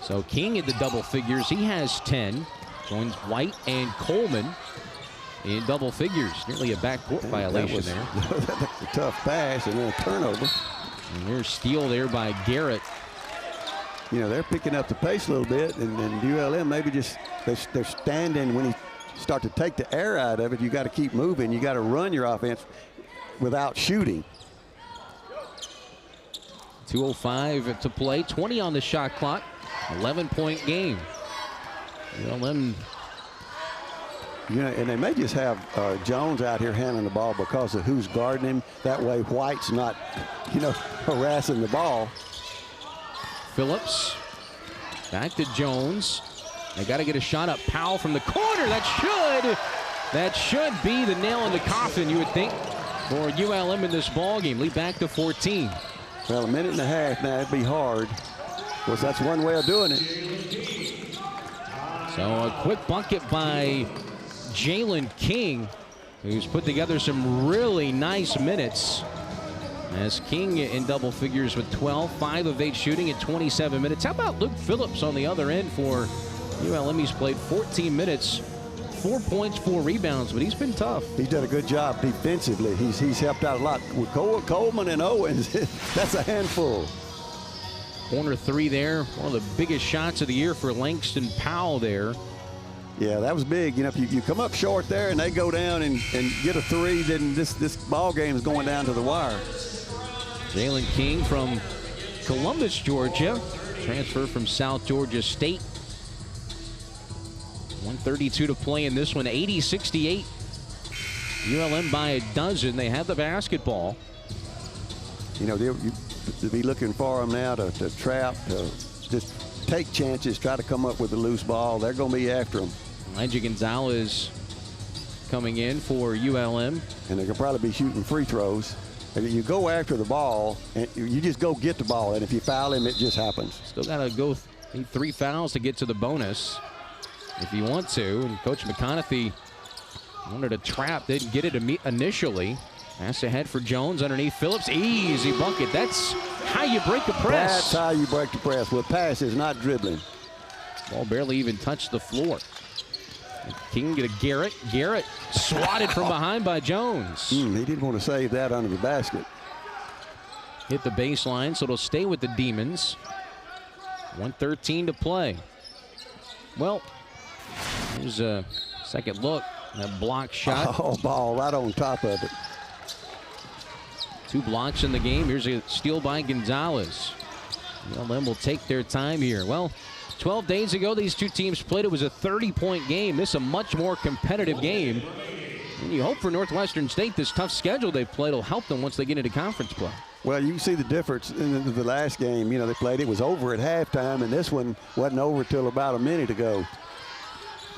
So King in the double figures. He has 10. Joins White and Coleman in double figures. Nearly a backcourt violation there. That's a tough pass and then a turnover. And there's steal there by Garrett. You know, they're picking up the pace a little bit, and ULM maybe just they're standing. When you start to take the air out of it, you got to keep moving. You got to run your offense without shooting. 2:05 to play, 20 on the shot clock, 11-point game. ULM. You know, and they may just have Jones out here handling the ball because of who's guarding him. That way White's not, you know, harassing the ball. Phillips back to Jones. They got to get a shot up. Powell from the corner. That should be the nail in the coffin, you would think, for ULM in this ball game. Lead back to 14. Well, a minute and a half now. It'd be hard. Of course, that's one way of doing it. So a quick bucket by Jalen King, who's put together some really nice minutes. As King in double figures with 12, 5 of 8 shooting at 27 minutes. How about Luke Phillips on the other end for ULM? He's played 14 minutes, 4 points, 4 rebounds, but he's been tough. He's done a good job defensively. He's helped out a lot with Coleman and Owens. That's a handful. Corner 3 there, one of the biggest shots of the year for Langston Powell there. Yeah, that was big. You know, if you come up short there and they go down and get a 3, then this ball game is going down to the wire. Jalen King from Columbus, Georgia, transfer from South Georgia State. 1:32 to play in this one, 80-68. ULM by a dozen. They have the basketball. You know, to be looking for them now to trap, to just take chances, try to come up with a loose ball. They're going to be after them. Elijah Gonzalez coming in for ULM. And they can probably be shooting free throws. And you go after the ball, and you just go get the ball. And if you foul him, it just happens. Still got to go need 3 fouls to get to the bonus if you want to. And Coach McConaughey wanted a trap, didn't get it initially. Pass ahead for Jones underneath Phillips. Easy bucket. That's how you break the press. That's how you break the press. With passes, not dribbling. Ball barely even touched the floor. King get a Garrett. Garrett swatted from behind by Jones. He didn't want to save that under the basket. Hit the baseline, so it'll stay with the Demons. 1:13 to play. Well, here's a second look. That block shot. Oh, ball right on top of it. 2 blocks in the game. Here's a steal by Gonzalez. ULM will take their time here. Well, 12 days ago, these two teams played. It was a 30-point game. This is a much more competitive game. And you hope for Northwestern State, this tough schedule they've played will help them once they get into conference play. Well, you can see the difference in the last game. They played. It was over at halftime, and this one wasn't over till about a minute ago.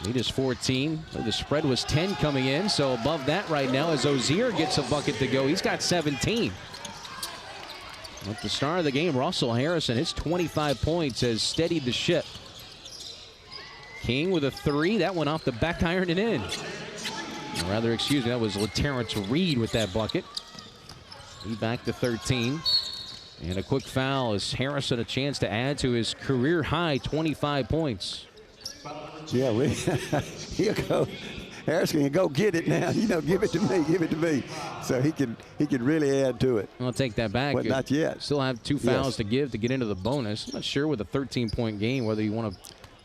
Lead is 14. The spread was 10 coming in, so above that right now as Ozier gets a bucket to go. He's got 17. At the start of the game, Russell Harrison, his 25 points has steadied the ship. King with a 3. That went off the back iron and in. Or rather, excuse me, that was LaTerrence Reed with that bucket. Lead back to 13. And a quick foul as Harrison a chance to add to his career high 25 points. Yeah, he'll go. Harrison can go get it now. Give it to me, give it to me. So he can really add to it. I'll take that back. But not yet. Still have 2 fouls to give to get into the bonus. I'm not sure with a 13-point game whether you want to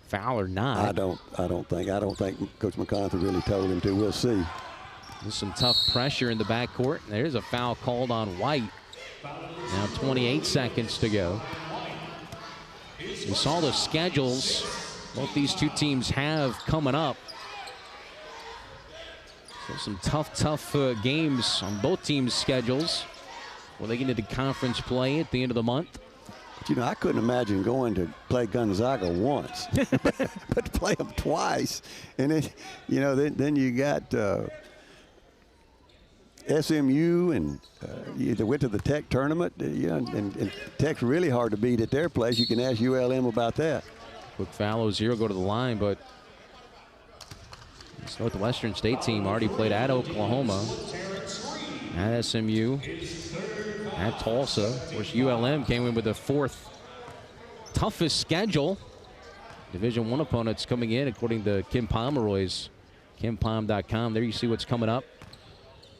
foul or not. I don't think Coach McConaughey really told him to. We'll see. There's some tough pressure in the backcourt. There's a foul called on White. Now 28 seconds to go. We saw the schedules both these two teams have coming up. So some tough games on both teams' schedules. Will they get into then play at the end of the month? But, I couldn't imagine going to play Gonzaga once, but to play them twice. And then you got SMU, and they went to the Tech tournament. And Tech's really hard to beat at their place. You can ask ULM about that. Quick foul, 0 go to the line, but this Northwestern State team already played at Oklahoma, at SMU, at Tulsa. Of course, ULM came in with the 4th toughest schedule. Division I opponents coming in, according to Kim Pomeroy's KimPom.com. There you see what's coming up.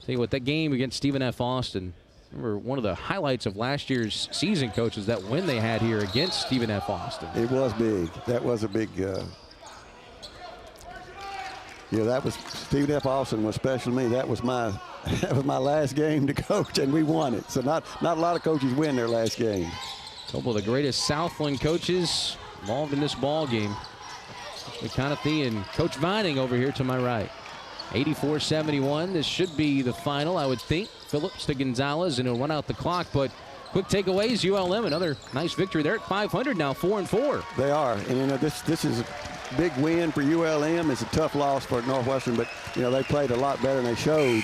Tell you what, that game against Stephen F. Austin, remember one of the highlights of last year's season, coach, is that win they had here against Stephen F. Austin. It was big. That was a big that was Stephen F. Austin was special to me. That was my last game to coach, and we won it. So not a lot of coaches win their last game. A couple of the greatest Southland coaches involved in this ball game. McConaughey and Coach Vining over here to my right. 84-71. This should be the final, I would think. Phillips to Gonzalez, and he'll run out the clock. But quick takeaways, ULM, another nice victory. They're at 500 now, 4-4. They are, and this is a big win for ULM. It's a tough loss for Northwestern, but they played a lot better than they showed.